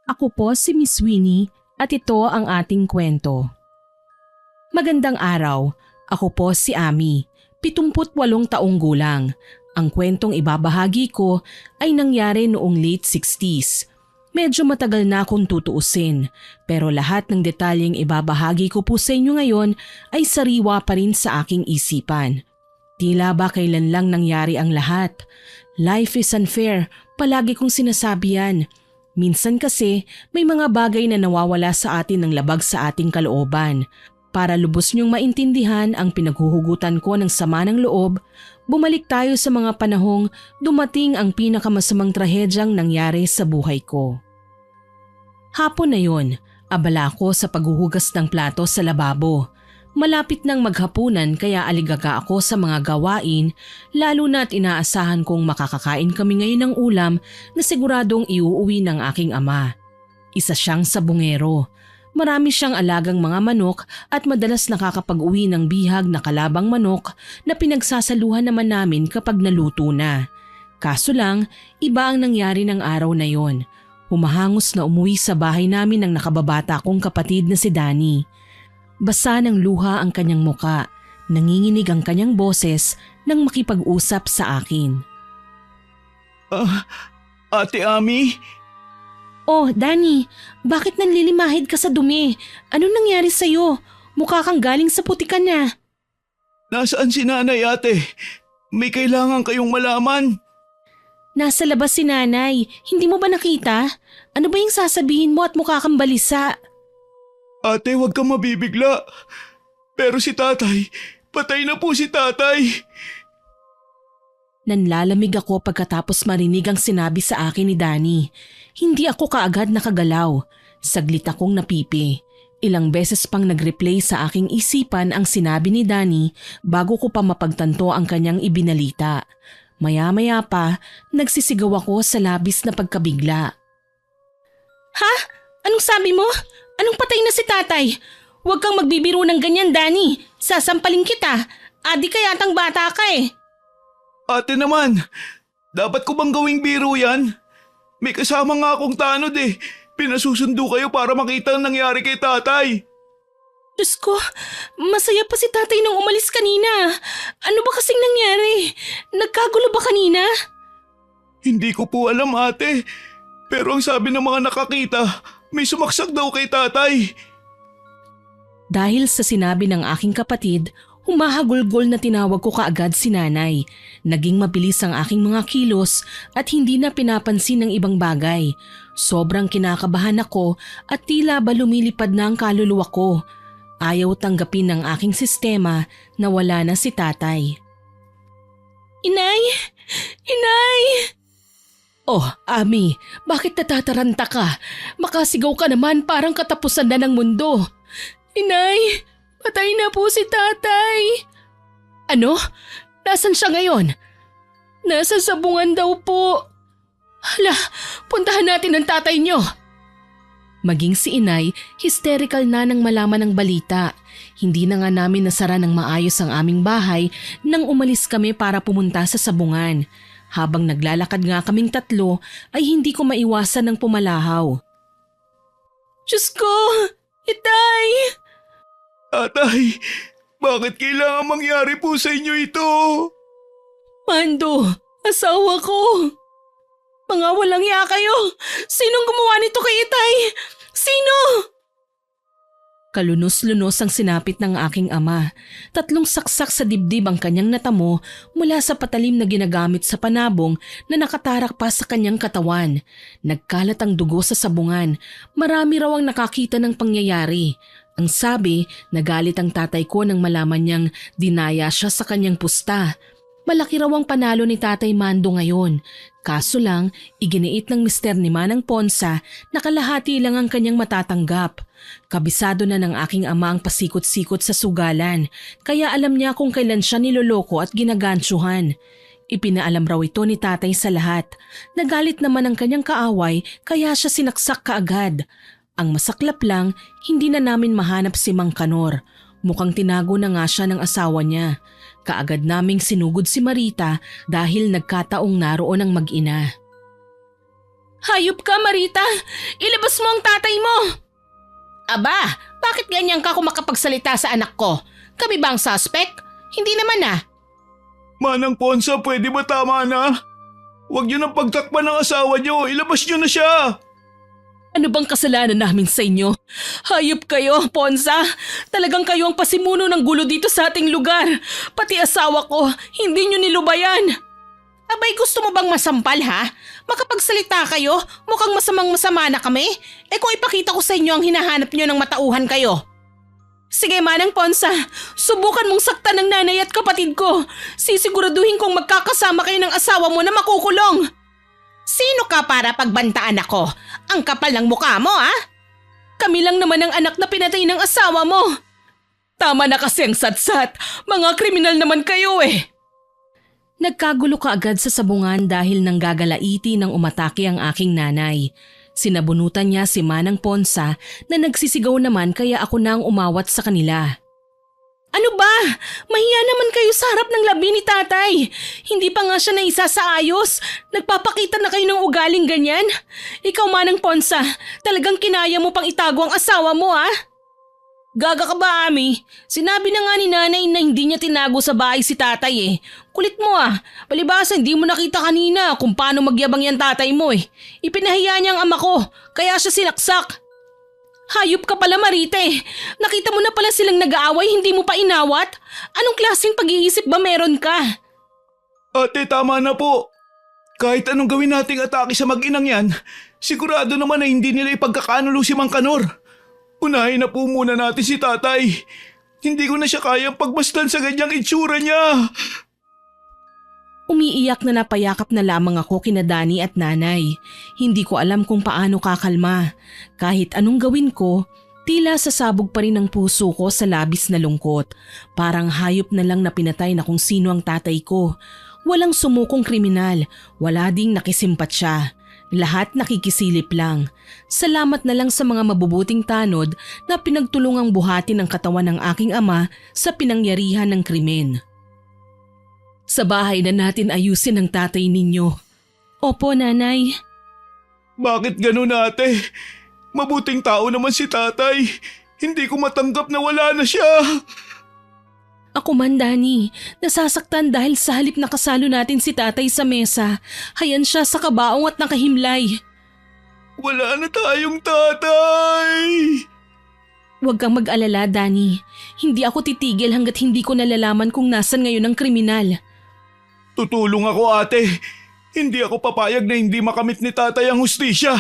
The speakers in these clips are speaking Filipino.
Ako po si Miss Winnie at ito ang ating kwento. Magandang araw, ako po si Ami, 78 taong gulang. Ang kwentong ibabahagi ko ay nangyari noong late 60s. Medyo matagal na akong tutuusin, pero lahat ng detalyeng ibabahagi ko po sa inyo ngayon ay sariwa pa rin sa aking isipan. Tila ba kailan lang nangyari ang lahat? Life is unfair, palagi kong sinasabi yan. Minsan kasi may mga bagay na nawawala sa atin ng labag sa ating kalooban. Para lubos niyong maintindihan ang pinaghuhugutan ko ng sama ng loob, bumalik tayo sa mga panahong dumating ang pinakamasamang trahedyang nangyari sa buhay ko. Hapon na yon, abala ako sa paghuhugas ng plato sa lababo. Malapit nang maghapunan kaya aligaga ako sa mga gawain, lalo na't inaasahan kong makakakain kami ngayon ng ulam na siguradong iuuwi ng aking ama. Isa siyang sabungero. Marami siyang alagang mga manok at madalas nakakapag-uwi ng bihag na kalabang manok na pinagsasaluhan naman namin kapag naluto na. Kaso lang, iba ang nangyari ng araw na yon. Humahangos na umuwi sa bahay namin ng nakababata kong kapatid na si Danny. Basa ng luha ang kanyang muka, nanginginig ang kanyang boses nang makipag-usap sa akin. Ate Ami? Oh, Danny, bakit nanlilimahid ka sa dumi? Anong nangyari sa'yo? Mukha kang galing sa putikan na. Nasaan si nanay, ate? May kailangan kayong malaman. Nasa labas si nanay. Hindi mo ba nakita? Ano ba yung sasabihin mo at mukha kang balisa? Ate, huwag kang mabibigla. Pero si tatay, patay na po si tatay. Nanlalamig ako pagkatapos marinig ang sinabi sa akin ni Danny. Hindi ako kaagad nakagalaw. Saglit akong napipi. Ilang beses pang nag-replay sa aking isipan ang sinabi ni Danny bago ko pa mapagtanto ang kanyang ibinalita. Maya-maya pa, nagsisigaw ako sa labis na pagkabigla. Ha? Anong sabi mo? Anong patay na si tatay? Huwag kang magbibiro ng ganyan, Danny. Sasampalin kita. Adi ka yatang bata ka eh. Ate naman, dapat ko bang gawing biro yan? May kasama nga akong tanod eh. Pinasusundo kayo para makita ang nangyari kay tatay. Diyos ko, masaya pa si tatay nung umalis kanina. Ano ba kasing nangyari? Nagkagulo ba kanina? Hindi ko po alam, ate. Pero ang sabi ng mga nakakita, may sumaksak daw kay tatay. Dahil sa sinabi ng aking kapatid, humahagulgol na tinawag ko kaagad si nanay. Naging mabilis ang aking mga kilos at hindi na pinapansin ng ibang bagay. Sobrang kinakabahan ako at tila ba lumilipad na ang kaluluwa ko. Ayaw tanggapin ng aking sistema na wala na si tatay. Inay! Inay! Oh, Ami, bakit natataranta ka? Makasigaw ka naman parang katapusan na ng mundo. Inay, patay na po si tatay. Ano? Nasaan siya ngayon? Nasa sabungan daw po. Hala, puntahan natin ang tatay niyo. Maging si inay, hysterical na nang malaman ang balita. Hindi na nga namin nasara ng maayos ang aming bahay nang umalis kami para pumunta sa sabungan. Habang naglalakad nga kaming tatlo ay hindi ko maiwasan ng pumalahaw. Diyos ko! Itay! Tatay, bakit kailangan mangyari po sa inyo ito? Mando, asawa ko! Mga walang iya kayo! Sinong gumawa nito kay Itay? Sino? Kalunos-lunos ang sinapit ng aking ama. 3 saksak sa dibdib ang kanyang natamo mula sa patalim na ginagamit sa panabong na nakatarak pa sa kanyang katawan. Nagkalat ang dugo sa sabungan. Marami raw ang nakakita ng pangyayari. Ang sabi, nagalit ang tatay ko nang malaman niyang dinaya siya sa kanyang pusta. Malaki raw ang panalo ni Tatay Mando ngayon. Kaso lang, iginiit ng mister ni Manang Ponsa na kalahati lang ang kanyang matatanggap. Kabisado na ng aking ama ang pasikot-sikot sa sugalan, kaya alam niya kung kailan siya niloloko at ginagansyuhan. Ipinaalam raw ito ni tatay sa lahat. Nagalit naman ang kanyang kaaway kaya siya sinaksak kaagad. Ang masaklap lang, hindi na namin mahanap si Mang Kanor. Mukhang tinago na nga siya ng asawa niya. Kaagad naming sinugod si Marita dahil nagkataong naroon ang mag-ina. Hayop ka, Marita! Ilabas mo ang tatay mo! Aba, bakit ganyan ka kung makapagsalita sa anak ko? Kami ba ang suspect? Hindi naman ah. Manang Ponsa, pwede ba tama na? Huwag niyo nang pagtakpan ng asawa niyo. Ilabas niyo na siya. Ano bang kasalanan namin sa inyo? Hayop kayo, Ponsa! Talagang kayo ang pasimuno ng gulo dito sa ating lugar. Pati asawa ko, hindi nyo nilubayan. Abay, gusto mo bang masampal ha? Makapagsalita kayo, mukhang masamang-masama na kami. Kung ipakita ko sa inyo ang hinahanap nyo ng matauhan kayo. Sige Manang Ponsa, subukan mong saktan ng nanay at kapatid ko. Sisiguraduhin kong magkakasama kayo ng asawa mo na makukulong. Sino ka para pagbantaan ako? Ang kapal ng mukha mo ha? Kami lang naman ang anak na pinatay ng asawa mo. Tama na kasi ang satsat, mga kriminal naman kayo eh. Nagkagulo ka agad sa sabungan dahil nang gagalaiti ng umatake ang aking nanay. Sinabunutan niya si Manang Ponsa na nagsisigaw naman kaya ako na ang umawat sa kanila. Ano ba? Mahiya naman kayo sa harap ng labi ni tatay. Hindi pa nga siya naisa sa ayos. Nagpapakita na kayo ng ugaling ganyan. Ikaw Manang Ponsa, talagang kinaya mo pang itago ang asawa mo ha? Gaga ka ba, Ami? Sinabi na nga ni nanay na hindi niya tinago sa bahay si tatay eh. Kulit mo ah. Palibasa hindi mo nakita kanina kung paano magyabang yan tatay mo eh. Ipinahiya niya ang ama ko, kaya siya sinaksak. Hayop ka pala Marite. Nakita mo na pala silang nag-aaway, hindi mo pa inawat? Anong klaseng pag-iisip ba meron ka? Ate, tama na po. Kahit anong gawin nating atake sa mag-inang yan, sigurado naman na hindi nila ipagkakanulo si Mang Kanor. Unahin na po muna natin si tatay. Hindi ko na siya kayang pagmasdan sa ganyang itsura niya. Umiiyak na napayakap na lamang ako kina Dani at nanay. Hindi ko alam kung paano kakalma. Kahit anong gawin ko, tila sasabog pa rin ang puso ko sa labis na lungkot. Parang hayop na lang na pinatay na kung sino ang tatay ko. Walang sumukong kriminal, wala ding nakisimpatya. Lahat nakikisilip lang. Salamat na lang sa mga mabubuting tanod na pinagtulungang buhatin ang katawan ng aking ama sa pinangyarihan ng krimen. Sa bahay na natin ayusin ang tatay ninyo. Opo, nanay. Bakit ganun ate? Mabuting tao naman si tatay. Hindi ko matanggap na wala na siya. Ako man, Dani, nasasaktan dahil sa halip na kasalo natin si tatay sa mesa, hayan siya sa kabaong at nakahimlay. Wala na tayong tatay. Huwag kang mag-alala, Dani. Hindi ako titigil hanggat hindi ko nalalaman kung nasan ngayon ang kriminal. Tutulong ako ate. Hindi ako papayag na hindi makamit ni tatay ang hustisya.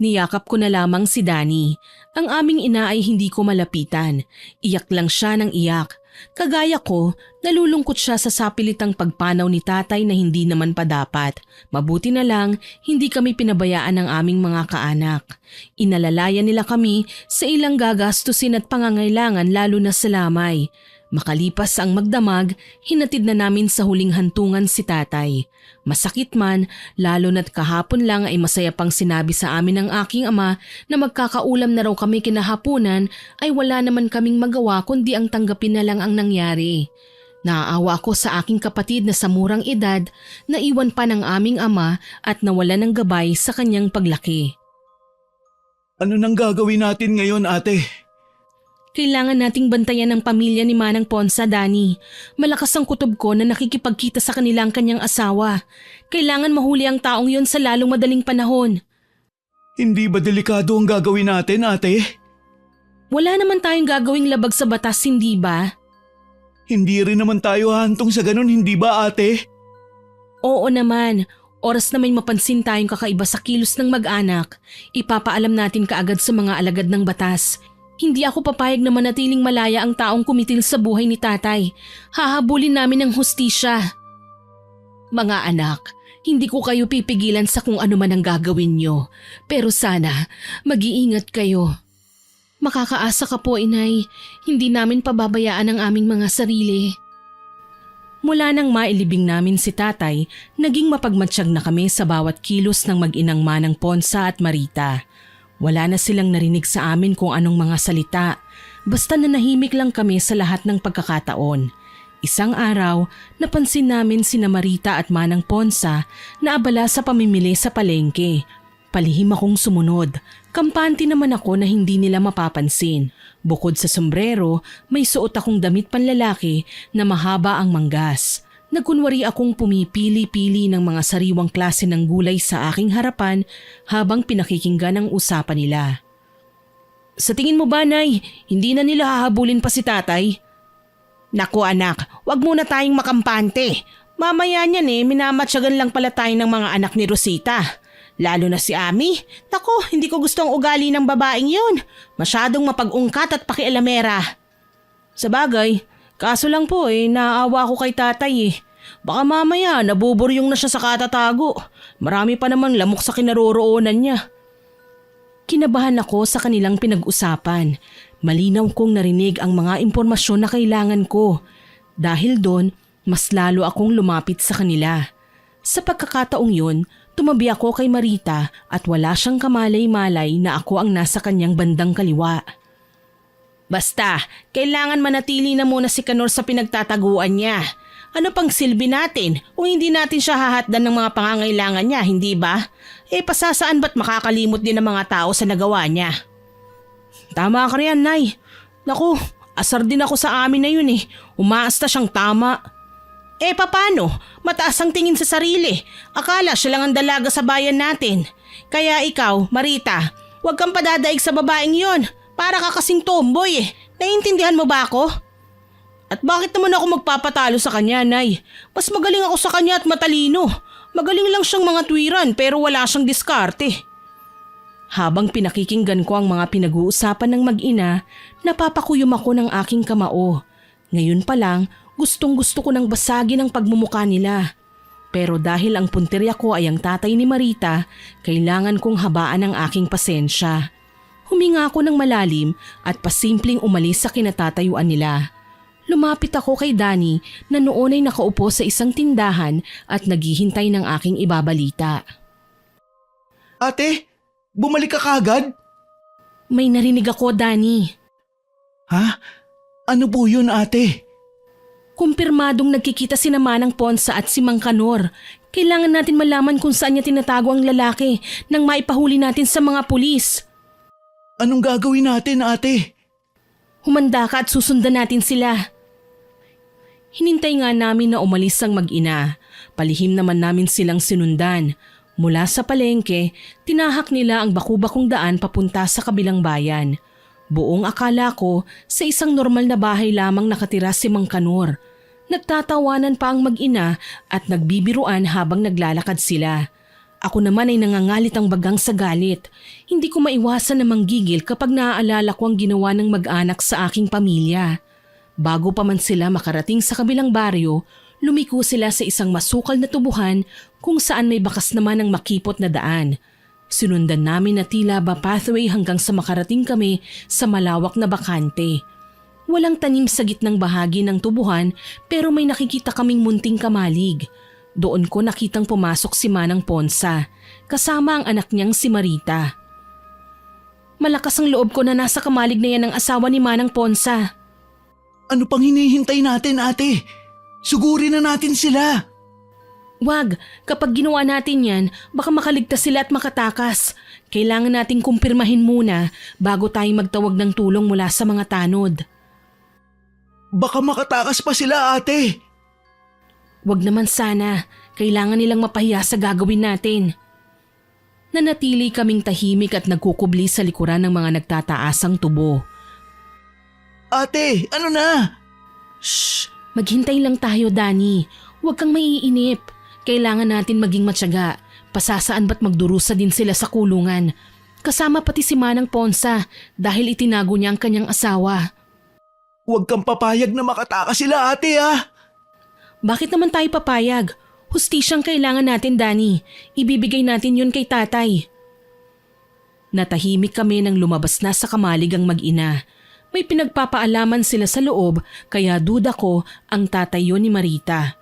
Niyakap ko na lamang si Dani. Ang aming ina ay hindi ko malapitan. Iyak lang siya ng iyak. Kagaya ko, nalulungkot siya sa sapilitang pagpanaw ni tatay na hindi naman pa dapat. Mabuti na lang, hindi kami pinabayaan ng aming mga kaanak. Inalalayan nila kami sa ilang gagastusin at pangangailangan lalo na sa lamay. Makalipas ang magdamag, hinatid na namin sa huling hantungan si tatay. Masakit man, lalo na't kahapon lang ay masaya pang sinabi sa amin ng aking ama na magkakaulam na raw kami kinahapunan ay wala naman kaming magawa kundi ang tanggapin na lang ang nangyari. Naaawa ako sa aking kapatid na sa murang edad na iwan pa ng aming ama at nawala ng gabay sa kanyang paglaki. Ano nang gagawin natin ngayon ate? Kailangan nating bantayan ang pamilya ni Manang Ponsa, Dani. Malakas ang kutob ko na nakikipagkita sa kanila ang kanyang asawa. Kailangan mahuli ang taong yon sa lalong madaling panahon. Hindi ba delikado ang gagawin natin, ate? Wala naman tayong gagawing labag sa batas, hindi ba? Hindi rin naman tayo hahantong sa ganun, hindi ba ate? Oo naman. Oras na may mapansin tayong kakaiba sa kilos ng mag-anak, ipapaalam natin kaagad sa mga alagad ng batas. Hindi ako papayag na manatiling malaya ang taong kumitil sa buhay ni tatay. Hahabulin namin ang hustisya. Mga anak, hindi ko kayo pipigilan sa kung ano man ang gagawin nyo. Pero sana, mag-iingat kayo. Makakaasa ka po, inay. Hindi namin pababayaan ang aming mga sarili. Mula nang mailibing namin si tatay, naging mapagmatsyag na kami sa bawat kilos ng mag-inang Manang Ponsa at Marita. Wala na silang narinig sa amin kung anong mga salita, basta nanahimik lang kami sa lahat ng pagkakataon. Isang araw, napansin namin sina Marita at Manang Ponsa na abala sa pamimili sa palengke. Palihim akong sumunod. Kampante naman ako na hindi nila mapapansin. Bukod sa sombrero, may suot akong damit panlalaki na mahaba ang manggas. Nagkunwari akong pumipili-pili ng mga sariwang klase ng gulay sa aking harapan habang pinakikinggan ang usapan nila. Sa tingin mo ba, Nay, hindi na nila hahabulin pa si tatay? Naku anak, wag muna tayong makampante. Mamaya niyan minamatsyagan lang pala tayo ng mga anak ni Rosita. Lalo na si Ami. Naku, hindi ko gusto ang ugali ng babaeng yun. Masyadong mapag-ungkat at pakialamera. Sa bagay, kaso lang po naaawa ko kay tatay. Baka mamaya nabuburyong na siya sa katatago. Marami pa naman lamok sa kinaroroonan niya. Kinabahan ako sa kanilang pinag-usapan. Malinaw kong narinig ang mga impormasyon na kailangan ko. Dahil doon, mas lalo akong lumapit sa kanila. Sa pagkakataong yun, tumabi ako kay Marita at wala siyang kamalay-malay na ako ang nasa kanyang bandang kaliwa. Basta, kailangan manatili na muna si Kanor sa pinagtataguan niya. Ano pang silbi natin kung hindi natin siya hahatdan ng mga pangangailangan niya, hindi ba? Pasasaan ba't makakalimot din ng mga tao sa nagawa niya? Tama ka riyan, Nay. Naku, asar din ako sa amin na yun Umaasta siyang tama. Paano? Mataas ang tingin sa sarili. Akala siya lang ang dalaga sa bayan natin. Kaya ikaw, Marita, huwag kang padadaig sa babaeng yon. Para ka kasing tomboy Naiintindihan mo ba ako? At bakit naman ako magpapatalo sa kanya, Nay? Mas magaling ako sa kanya at matalino. Magaling lang siyang mga tuwiran pero wala siyang diskarte. Habang pinakikinggan ko ang mga pinag-uusapan ng mag-ina, napapakuyom ako ng aking kamao. Ngayon pa lang, gustong-gusto ko nang basagin ang pagmumukha nila. Pero dahil ang punteriya ko ay ang tatay ni Marita, kailangan kong habaan ang aking pasensya. Huminga ako ng malalim at pasimpleng umalis sa kinatatayuan nila. Lumapit ako kay Danny na noon ay nakaupo sa isang tindahan at naghihintay ng aking ibabalita. Ate, bumalik ka kaagad? May narinig ako, Danny. Ha? Ano po yun, ate? Kumpirmadong nagkikita si Manang Ponsa at si Mang Kanor. Kailangan natin malaman kung saan niya tinatago ang lalaki nang maipahuli natin sa mga pulis. Anong gagawin natin, ate? Humanda ka at susundan natin sila. Hinintay nga namin na umalis ang mag-ina. Palihim naman namin silang sinundan. Mula sa palengke, tinahak nila ang baku-bakong daan papunta sa kabilang bayan. Buong akala ko sa isang normal na bahay lamang nakatira si Mang Kanor. Nagtatawanan pa ang mag-ina at nagbibiruan habang naglalakad sila. Ako naman ay nangangalit ang bagang sa galit. Hindi ko maiwasan na manggigil kapag naaalala ko ang ginawa ng mag-anak sa aking pamilya. Bago pa man sila makarating sa kabilang baryo, lumiko sila sa isang masukal na tubuhan kung saan may bakas naman ang makipot na daan. Sinundan namin na tila ba pathway hanggang sa makarating kami sa malawak na bakante. Walang tanim sa gitnang bahagi ng tubuhan pero may nakikita kaming munting kamalig. Doon ko nakitang pumasok si Manang Ponsa, kasama ang anak niyang si Marita. Malakas ang loob ko na nasa kamalig na yan ang asawa ni Manang Ponsa. Ano pang hinihintay natin, ate? Sugurin na natin sila. Wag, kapag ginawa natin yan, baka makaligtas sila at makatakas. Kailangan nating kumpirmahin muna bago tayo magtawag ng tulong mula sa mga tanod. Baka makatakas pa sila, ate. Wag naman sana, kailangan nilang mapahiya sa gagawin natin. Nanatili kaming tahimik at nagkukubli sa likuran ng mga nagtataasang tubo. Ate, ano na? Shh! Maghintay lang tayo, Danny. Huwag kang maiinip. Kailangan natin maging matyaga. Pasasaan ba't magdurusa din sila sa kulungan? Kasama pati si Manang Ponsa dahil itinago niya ang kanyang asawa. Huwag kang papayag na makatakas sila, ate Bakit naman tayo papayag? Hustisyang kailangan natin, Danny. Ibibigay natin yun kay tatay. Natahimik kami nang lumabas na sa kamalig ang mag-ina. May pinagpapaalaman sila sa loob kaya duda ko ang tatay yun ni Marita.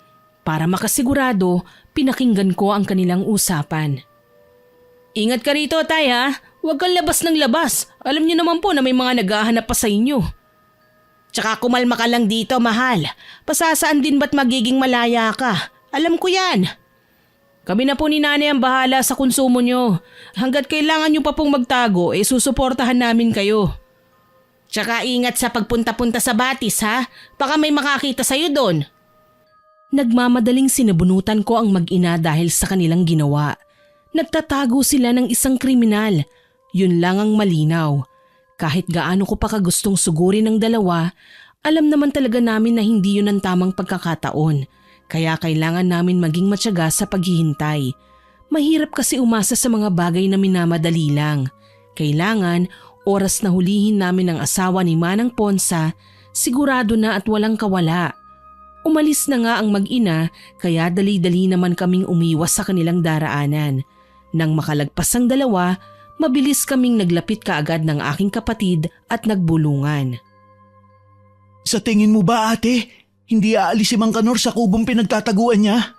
Para makasigurado, pinakinggan ko ang kanilang usapan. Ingat ka rito, tay ha. Huwag kang labas ng labas. Alam niyo naman po na may mga naghahanap pa sa inyo. Tsaka kumalma ka lang dito, mahal. Pasasaan din ba't magiging malaya ka? Alam ko yan. Kami na po ni nanay ang bahala sa konsumo nyo. Hanggat kailangan nyo pa pong magtago, susuportahan namin kayo. Tsaka ingat sa pagpunta-punta sa Batis ha. Baka may makakita sa'yo doon. Nagmamadaling sinabunutan ko ang mag-ina dahil sa kanilang ginawa. Nagtatago sila ng isang kriminal. Yun lang ang malinaw. Kahit gaano ko pa kagustong sugurin ng dalawa, alam naman talaga namin na hindi yun ang tamang pagkakataon. Kaya kailangan namin maging matyaga sa paghihintay. Mahirap kasi umasa sa mga bagay na minamadali lang. Kailangan, oras na hulihin namin ang asawa ni Manang Ponsa, sigurado na at walang kawala. Umalis na nga ang mag-ina kaya dali-dali naman kaming umiwas sa kanilang daraanan. Nang makalagpas ang dalawa, mabilis kaming naglapit kaagad ng aking kapatid at nagbulungan. Sa tingin mo ba ate, hindi aalis si Mang Kanor sa kubong pinagtataguan niya?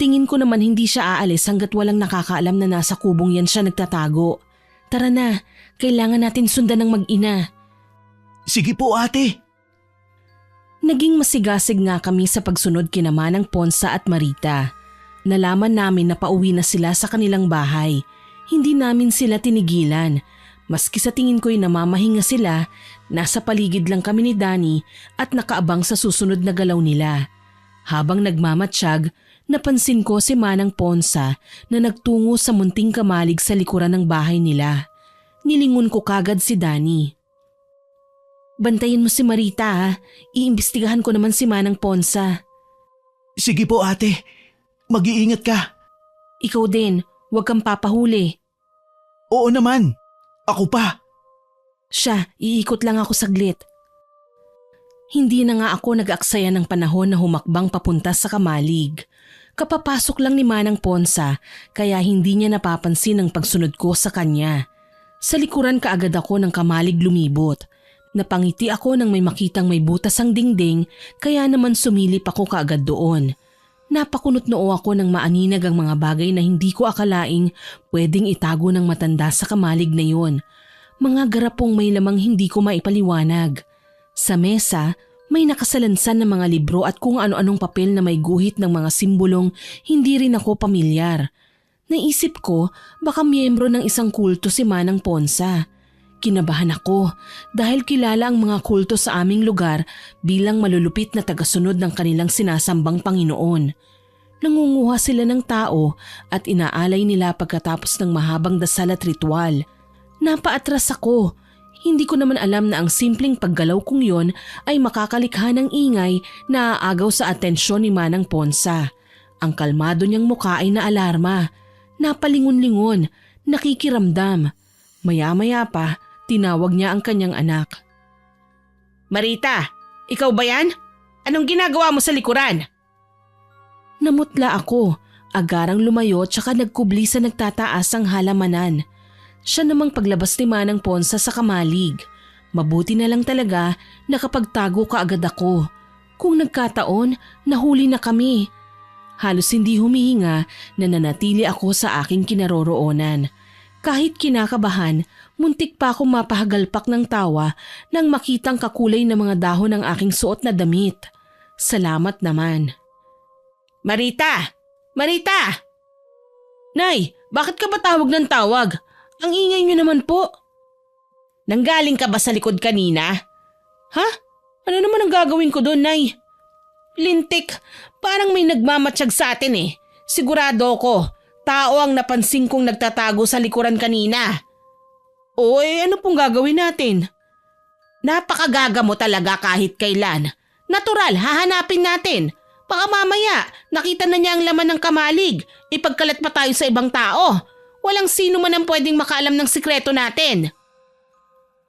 Tingin ko naman hindi siya aalis hanggat walang nakakaalam na nasa kubong yan siya nagtatago. Tara na, kailangan natin sundan ng mag-ina. Sige po ate. Naging masigasig nga kami sa pagsunod kina Manang Ponsa at Marita. Nalaman namin na pauwi na sila sa kanilang bahay. Hindi namin sila tinigilan. Maski sa tingin ko'y namamahinga sila, nasa paligid lang kami ni Danny at nakaabang sa susunod na galaw nila. Habang nagmamatsyag, napansin ko si Manang Ponsa na nagtungo sa munting kamalig sa likuran ng bahay nila. Nilingon ko kagad si Danny. Bantayin mo si Marita ha, iimbestigahan ko naman si Manang Ponsa. Sige po ate, mag-iingat ka. Ikaw din, huwag kang papahuli. Oo naman, ako pa. Siya, iikot lang ako saglit. Hindi na nga ako nag-aksaya ng panahon na humakbang papunta sa kamalig. Kapapasok lang ni Manang Ponsa kaya hindi niya napapansin ang pagsunod ko sa kanya. Sa likuran kaagad ako ng kamalig lumibot. Napangiti ako nang may makitang may butas ang dingding kaya naman sumilip ako kaagad doon. Napakunot noo ako nang maaninag ang mga bagay na hindi ko akalaing pwedeng itago ng matanda sa kamalig na yun. Mga garapong may lamang hindi ko maipaliwanag. Sa mesa, may nakasalansan na mga libro at kung ano-anong papel na may guhit ng mga simbolong hindi rin ako pamilyar. Naisip ko baka miyembro ng isang kulto si Manang Ponsa. Kinabahan ako dahil kilala ang mga kulto sa aming lugar bilang malulupit na tagasunod ng kanilang sinasambang Panginoon. Nangunguha sila ng tao at inaalay nila pagkatapos ng mahabang dasal at ritual. Napaatras ako. Hindi ko naman alam na ang simpleng paggalaw kong yon ay makakalikha ng ingay na aagaw sa atensyon ni Manang Ponsa. Ang kalmado niyang mukha ay naalarma. Napalingon-lingon, nakikiramdam. Maya-maya pa, tinawag niya ang kanyang anak. Marita, ikaw ba yan? Anong ginagawa mo sa likuran? Namutla ako, agarang lumayo tsaka nagkubli sa nagtataas ang halamanan. Siya namang paglabas ni Manang Ponsa sa kamalig. Mabuti na lang talaga nakapagtago kaagad ako. Kung nagkataon, nahuli na kami. Halos hindi humihinga na nanatili ako sa aking kinaroroonan. Kahit kinakabahan, muntik pa akong mapahagalpak ng tawa nang makitang kakulay na mga dahon ng aking suot na damit. Salamat naman. Marita! Marita! Nay, bakit ka ba tawag ng tawag? Ang ingay niyo naman po. Nanggaling ka ba sa likod kanina? Ha? Ano naman ang gagawin ko doon, Nay? Lintik, parang may nagmamatsyag sa atin eh. Sigurado ko, tao ang napansin kong nagtatago sa likuran kanina. O ano pong gagawin natin? Napakagaga mo talaga kahit kailan. Natural, hahanapin natin. Baka mamaya, nakita na niya ang laman ng kamalig. Ipagkalat pa tayo sa ibang tao. Walang sino man ang pwedeng makaalam ng sikreto natin.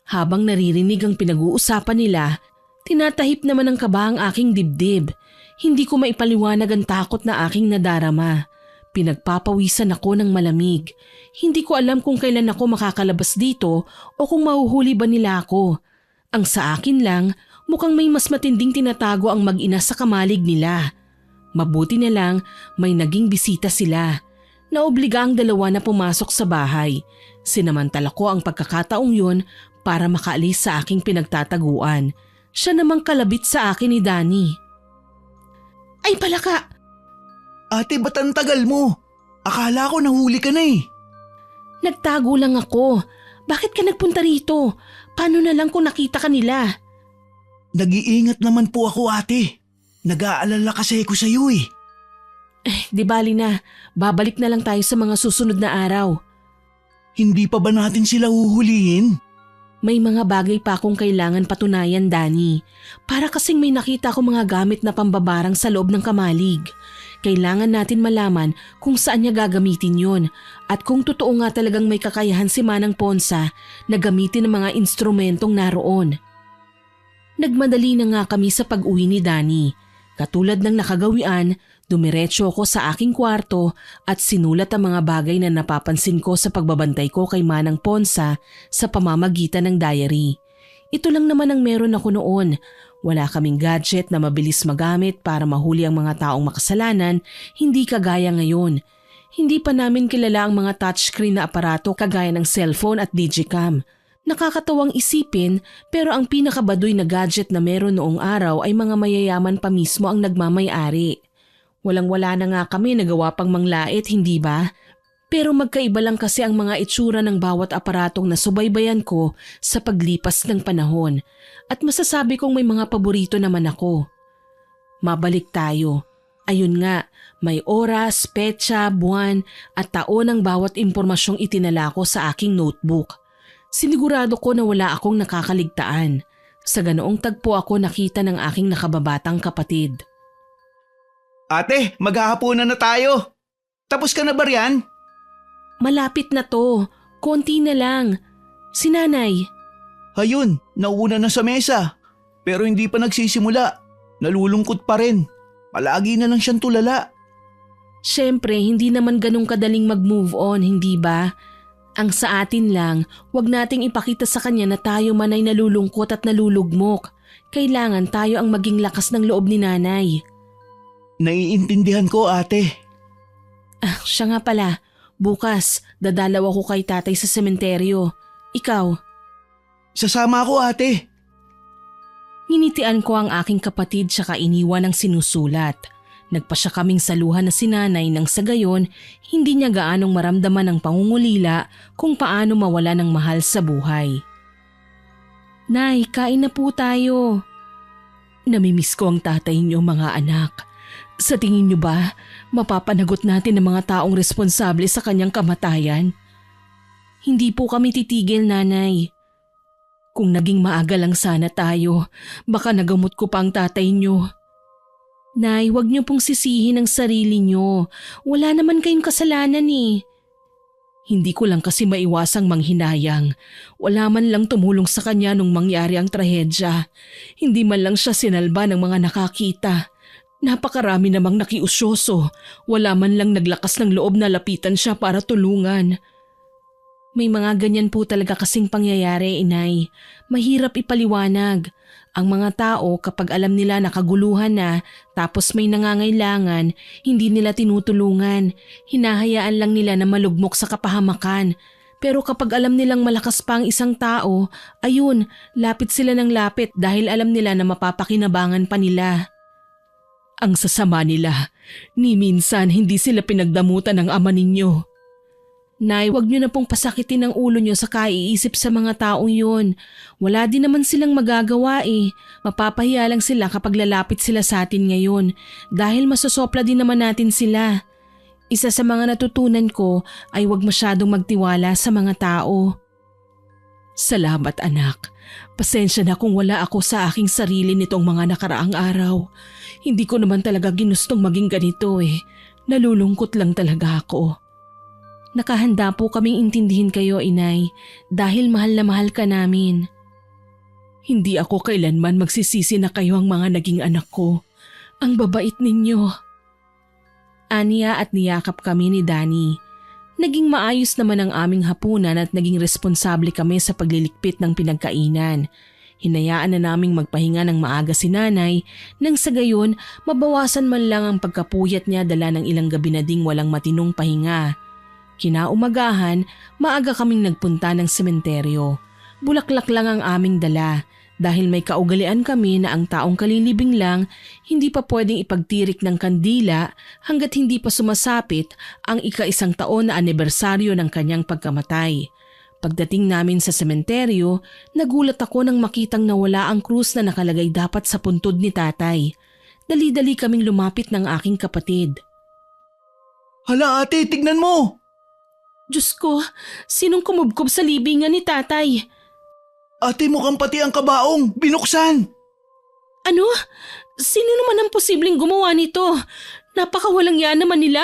Habang naririnig ang pinag-uusapan nila, tinatahip naman ng kaba ang aking dibdib. Hindi ko maipaliwanag ang takot na aking nadarama. Pinagpapawisan ako ng malamig. Hindi ko alam kung kailan ako makakalabas dito o kung mahuhuli ba nila ako. Ang sa akin lang, mukhang may mas matinding tinatago ang mag-ina sa kamalig nila. Mabuti na lang may naging bisita sila. Naobliga ang dalawa na pumasok sa bahay. Sinamantala ko ang pagkakataong yun para makaalis sa aking pinagtataguan. Siya namang kalabit sa akin ni Danny. Ay palaka! Ate, ba't ang tagal mo? Akala ko nahuli ka na eh. Nagtago lang ako. Bakit ka nagpunta rito? Paano na lang kung nakita ka nila? Nag-iingat naman po ako, ate. Nag-aalala kasi ako sa iyo eh. Di bali na, babalik na lang tayo sa mga susunod na araw. Hindi pa ba natin sila huhulihin? May mga bagay pa akong kailangan patunayan, Danny. Para kasing may nakita ko mga gamit na pambabarang sa loob ng kamalig. Kailangan natin malaman kung saan niya gagamitin yon at kung totoo nga talagang may kakayahan si Manang Ponsa na gamitin ang mga instrumentong naroon. Nagmadali na nga kami sa pag-uwi ni Danny. Katulad ng nakagawian, dumiretso ako sa aking kwarto at sinulat ang mga bagay na napapansin ko sa pagbabantay ko kay Manang Ponsa sa pamamagitan ng diary. Ito lang naman ang meron ako noon. Wala kaming gadget na mabilis magamit para mahuli ang mga taong makasalanan, hindi kagaya ngayon. Hindi pa namin kilala ang mga touchscreen na aparato kagaya ng cellphone at digicam. Nakakatawang isipin pero ang pinakabaduy na gadget na meron noong araw ay mga mayayaman pa mismo ang nagmamay-ari. Walang-wala na nga kami nagawa pang manglait, hindi ba? Pero magkaiba lang kasi ang mga itsura ng bawat aparatong nasubaybayan ko sa paglipas ng panahon at masasabi kong may mga paborito naman ako. Mabalik tayo. Ayun nga, may oras, petsa, buwan at taon ang bawat impormasyong itinala ko sa aking notebook. Sinigurado ko na wala akong nakakaligtaan. Sa ganoong tagpo ako nakita ng aking nakababatang kapatid. Ate, maghahapunan na tayo. Tapos ka na ba riyan? Malapit na to. Konti na lang. Si nanay. Ayun, nauna na sa mesa. Pero hindi pa nagsisimula. Nalulungkot pa rin. Palagi na lang siyang tulala. Siyempre, hindi naman ganun kadaling mag-move on, hindi ba? Ang sa atin lang, wag nating ipakita sa kanya na tayo man ay nalulungkot at nalulugmok. Kailangan tayo ang maging lakas ng loob ni nanay. Naiintindihan ko, ate. Siya nga pala. Bukas, dadalaw ako kay tatay sa sementeryo. Ikaw? Sasama ako, ate. Nginitian ko ang aking kapatid tsaka iniwan ng sinusulat. Nagpa siya kaming saluhan na si nanay nang sa gayon, hindi niya gaanong maramdaman ang pangungulila kung paano mawala ng mahal sa buhay. Nay, kain na po tayo. Namimiss ko ang tatay niyo, mga anak. Sa tingin niyo ba, mapapanagot natin ang mga taong responsable sa kanyang kamatayan? Hindi po kami titigil, nanay. Kung naging maaga lang sana tayo, baka nagamot ko pa ang tatay niyo. Nay, wag niyo pong sisihin ang sarili niyo. Wala naman kayong kasalanan eh. Hindi ko lang kasi maiwasang manghinayang. Wala man lang tumulong sa kanya nung mangyari ang trahedya. Hindi man lang siya sinalba ng mga nakakita. Napakarami namang nakiusyoso. Wala man lang naglakas ng loob na lapitan siya para tulungan. May mga ganyan po talaga kasing pangyayari, inay. Mahirap ipaliwanag. Ang mga tao kapag alam nila nakaguluhan na tapos may nangangailangan, hindi nila tinutulungan. Hinahayaan lang nila na malugmok sa kapahamakan. Pero kapag alam nilang malakas pa ang isang tao, ayun, lapit sila ng lapit dahil alam nila na mapapakinabangan pa nila. Ang sasama nila, ni minsan hindi sila pinagdamutan ng ama ninyo. Nay, wag niyo na pong pasakitin ang ulo niyo sa kaiisip sa mga taong yun. Wala din naman silang magagawa eh. Mapapahiya lang sila kapag lalapit sila sa atin ngayon dahil masosopla din naman natin sila. Isa sa mga natutunan ko ay wag masyadong magtiwala sa mga tao. Salamat anak. Pasensya na kung wala ako sa aking sarili nitong mga nakaraang araw. Hindi ko naman talaga ginustong maging ganito eh. Nalulungkot lang talaga ako. Nakahanda po kaming intindihin kayo, inay, dahil mahal na mahal ka namin. Hindi ako kailanman magsisisi na kayo ang mga naging anak ko. Ang babait ninyo. Aniya at niyakap kami ni Danny. Naging maayos naman ang aming hapunan at naging responsable kami sa paglilikpit ng pinagkainan. Hinayaan na naming magpahinga ng maaga si nanay nang sa gayon mabawasan man lang ang pagkapuyat niya dala ng ilang gabi na ding walang matinong pahinga. Kinaumagahan, maaga kaming nagpunta ng sementeryo. Bulaklak lang ang aming dala Dahil may kaugalian kami na ang taong kalilibing lang, hindi pa pwedeng ipagtirik ng kandila hanggat hindi pa sumasapit ang ika-1 taon na anibersaryo ng kanyang pagkamatay. Pagdating namin sa sementeryo, nagulat ako nang makitang nawala ang krus na nakalagay dapat sa puntod ni tatay. Dali-dali kaming lumapit ng aking kapatid. Hala ate, tignan mo! Diyos ko, sinong kumubkob sa libingan ni tatay? Ate, mukhang pati ang kabaong, binuksan! Ano? Sino naman ang posibleng gumawa nito? Napakawalang yan naman nila.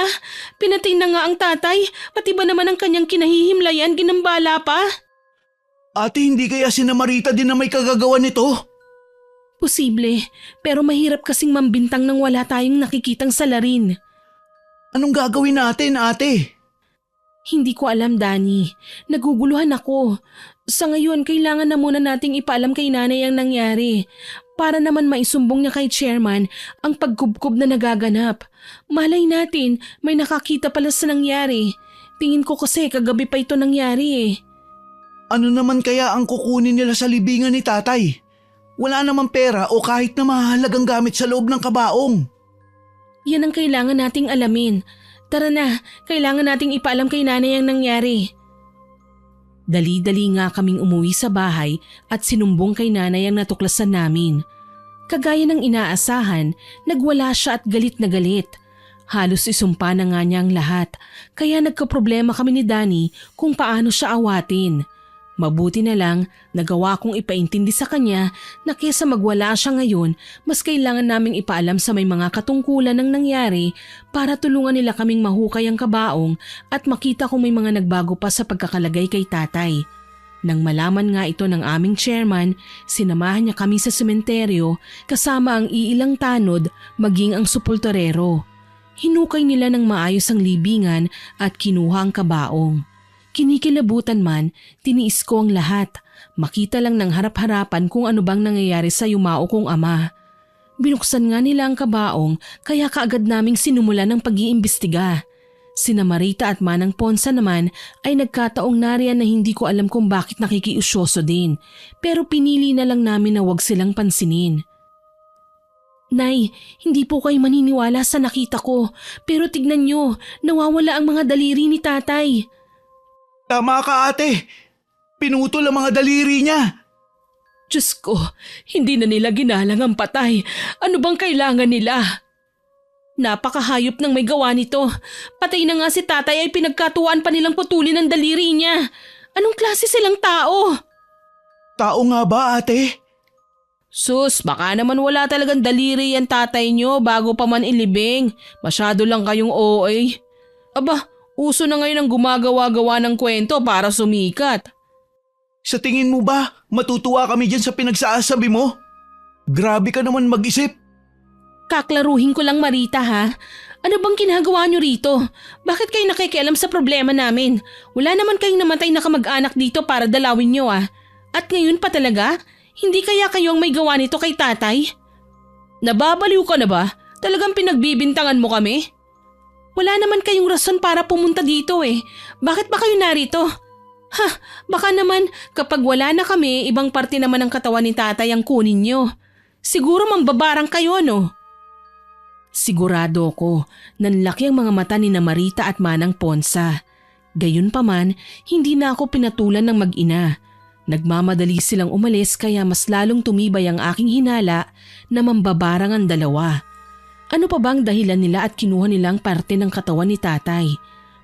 Pinatay na nga ang tatay, pati ba naman ang kanyang kinahihimlayan ginambala pa? Ate, hindi kaya si Marita din na may kagagawa nito? Posible, pero mahirap kasing mambintang nang wala tayong nakikitang salarin. Anong gagawin natin, ate? Hindi ko alam, Danny. Naguguluhan ako. Sa ngayon, kailangan na muna nating ipaalam kay nanay ang nangyari para naman maisumbong niya kay chairman ang pagkubkob na nagaganap. Malay natin, may nakakita pala sa nangyari. Tingin ko kasi kagabi pa ito nangyari eh. Ano naman kaya ang kukunin nila sa libingan ni tatay? Wala namang pera o kahit na mahalagang gamit sa loob ng kabaong. Yan ang kailangan nating alamin. Tara na, kailangan nating ipaalam kay nanay ang nangyari. Dali-dali nga kaming umuwi sa bahay at sinumbong kay nanay ang natuklasan namin. Kagaya ng inaasahan, nagwala siya at galit na galit. Halos isumpa na nga niya ang lahat, kaya nagkaproblema kami ni Danny kung paano siya awatin. Mabuti na lang, nagawa kong ipaintindi sa kanya na kesa magwala siya ngayon, mas kailangan naming ipaalam sa may mga katungkulan ng nangyari para tulungan nila kaming mahukay ang kabaong at makita kung may mga nagbago pa sa pagkakalagay kay tatay. Nang malaman nga ito ng aming chairman, sinamahan niya kami sa sementeryo kasama ang iilang tanod maging ang supultorero. Hinukay nila ng maayos ang libingan at kinuha ang kabaong. Kinikilabutan man, tiniis ko ang lahat. Makita lang ng harap-harapan kung ano bang nangyayari sa yumao kong ama. Binuksan nga nila ang kabaong kaya kaagad naming sinumulan ng pag-iimbestiga. Sina Marita at Manang Ponsa naman ay nagkataong nariyan na hindi ko alam kung bakit nakikiusyoso din. Pero pinili na lang namin na wag silang pansinin. Nay, hindi po kayo maniniwala sa nakita ko. Pero tignan nyo, nawawala ang mga daliri ni tatay. Tama ka ate, pinutol ang mga daliri niya. Diyos ko, hindi na nila ginalang ang patay. Ano bang kailangan nila? Napakahayop ng may gawa nito. Patay na nga si tatay ay pinagkatuwaan pa nilang putulin ang daliri niya. Anong klase silang tao? Tao nga ba ate? Sus, baka naman wala talagang daliri yan tatay nyo bago pa man ilibing. Masyado lang kayong OA. Aba, uso na ngayon ang gumagawa-gawa ng kwento para sumikat. Sa tingin mo ba, matutuwa kami dyan sa pinagsasabi mo? Grabe ka naman mag-isip. Kaklaruhin ko lang Marita ha. Ano bang ginagawa nyo rito? Bakit kayo nakikialam sa problema namin? Wala naman kayong namatay na kamag-anak dito para dalawin nyo ah. At ngayon pa talaga? Hindi kaya kayo ang may gawa nito kay tatay? Nababaliw ka na ba? Talagang pinagbibintangan mo kami? Wala naman kayong rason para pumunta dito eh. Bakit ba kayo narito? Ha, baka naman kapag wala na kami, ibang parte naman ng katawan ni tatay ang kunin nyo. Siguro mambabarang kayo no? Sigurado ko, nanlaki ang mga mata ni Marita at Manang Ponsa. Gayunpaman, hindi na ako pinatulan ng mag-ina. Nagmamadali silang umalis kaya mas lalong tumibay ang aking hinala na mambabarang ang dalawa. Ano pa bang dahilan nila at kinuha nilang parte ng katawan ni tatay?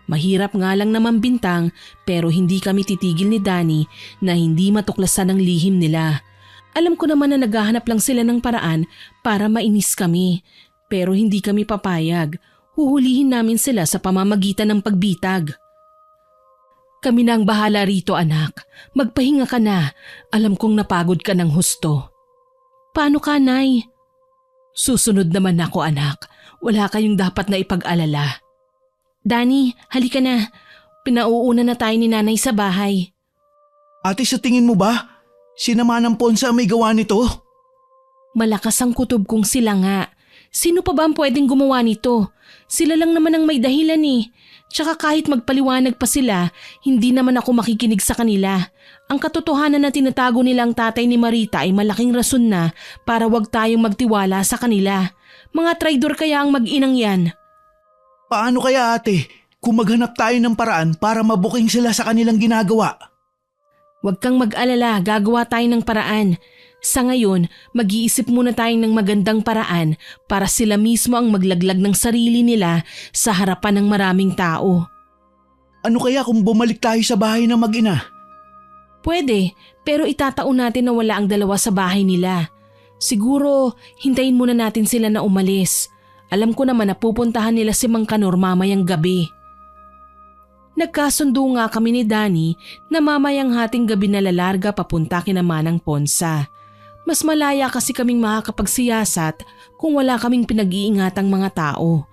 Mahirap nga lang naman bintang pero hindi kami titigil ni Danny na hindi matuklasan ang lihim nila. Alam ko naman na naghahanap lang sila ng paraan para mainis kami. Pero hindi kami papayag. Huhulihin namin sila sa pamamagitan ng pagbitag. Kami na ang bahala rito anak. Magpahinga ka na. Alam kong napagod ka ng husto. Paano ka, Nay? Susunod naman ako anak. Wala kayong dapat na ipag-alala. Danny, halika na. Pinauuna na tayo ni nanay sa bahay. Ate, sa tingin mo ba, si Manang Ponsa ang may gawa nito? Malakas ang kutob kong sila nga. Sino pa ba ang pwedeng gumawa nito? Sila lang naman ang may dahilan eh. Tsaka kahit magpaliwanag pa sila, hindi naman ako makikinig sa kanila. Ang katotohanan na tinatago nilang tatay ni Marita ay malaking rason na para wag tayong magtiwala sa kanila. Mga traidor kaya ang mag-inang yan. Paano kaya ate kung maghanap tayo ng paraan para mabuking sila sa kanilang ginagawa? Huwag kang mag-alala, gagawa tayo ng paraan. Sa ngayon, mag-iisip muna tayo ng magandang paraan para sila mismo ang maglaglag ng sarili nila sa harapan ng maraming tao. Ano kaya kung bumalik tayo sa bahay ng mag-ina? Pwede, pero itataon natin na wala ang dalawa sa bahay nila. Siguro, hintayin muna natin sila na umalis. Alam ko naman na pupuntahan nila si Mang Kanor mamayang gabi. Nagkasundo nga kami ni Danny na mamayang hating gabi na lalarga papunta kina Manang Ponsa. Mas malaya kasi kaming makakapagsiyasat kung wala kaming pinag-iingatang mga tao.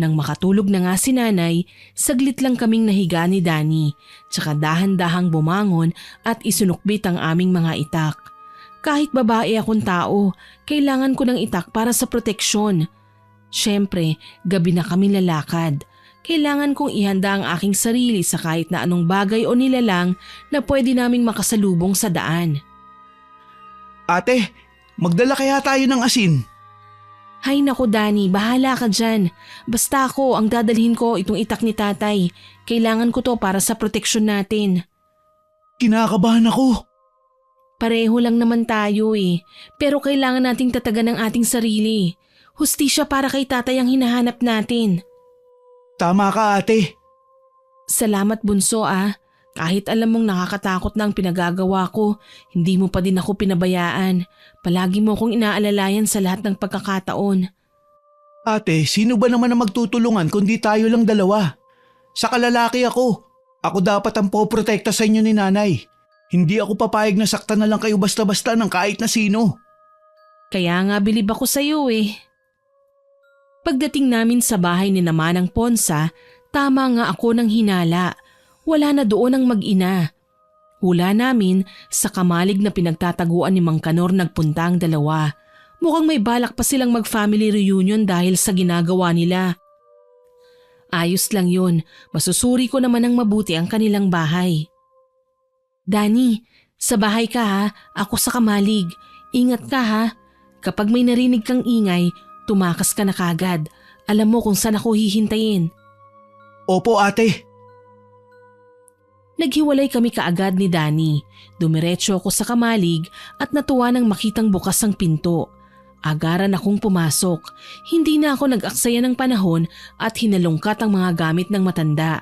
Nang makatulog na nga si nanay, saglit lang kaming nahiga ni Danny, tsaka dahan-dahang bumangon at isunukbit ang aming mga itak. Kahit babae akong tao, kailangan ko ng itak para sa proteksyon. Siyempre, gabi na kami lalakad. Kailangan kong ihanda ang aking sarili sa kahit na anong bagay o nilalang na pwede naming makasalubong sa daan. Ate, magdala kaya tayo ng asin? Hay nako Danny, bahala ka dyan. Basta ako, ang dadalhin ko itong itak ni tatay. Kailangan ko to para sa proteksyon natin. Kinakabahan ako. Pareho lang naman tayo eh. Pero kailangan nating tatagan ang ating sarili. Hustisya para kay tatay ang hinahanap natin. Tama ka ate. Salamat bunso ah. Kahit alam mong nakakatakot na ang pinagagawa ko, hindi mo pa din ako pinabayaan. Palagi mo akong inaalalayan sa lahat ng pagkakataon. Ate, sino ba naman ang magtutulungan kundi tayo lang dalawa? Sa kalalaki ako. Ako dapat ang poprotekta sa inyo ni nanay. Hindi ako papayag na saktan na lang kayo basta-basta ng kahit na sino. Kaya nga bilib ako sa iyo eh. Pagdating namin sa bahay ni Manang Ponsa, tama nga ako ng hinala. Wala na doon ang mag-ina. Hula namin sa kamalig na pinagtataguan ni Mang Kanor nagpunta ang dalawa. Mukhang may balak pa silang mag-family reunion dahil sa ginagawa nila. Ayos lang yun, masusuri ko naman ng mabuti ang kanilang bahay. Danny, sa bahay ka ha, ako sa kamalig. Ingat ka ha. Kapag may narinig kang ingay, tumakas ka na kagad. Alam mo kung saan ako hihintayin. Opo ate. Naghiwalay kami kaagad ni Danny. Dumiretso ako sa kamalig at natuwa nang makitang bukas ang pinto. Agaran akong pumasok. Hindi na ako nag-aksaya ng panahon at hinalungkat ang mga gamit ng matanda.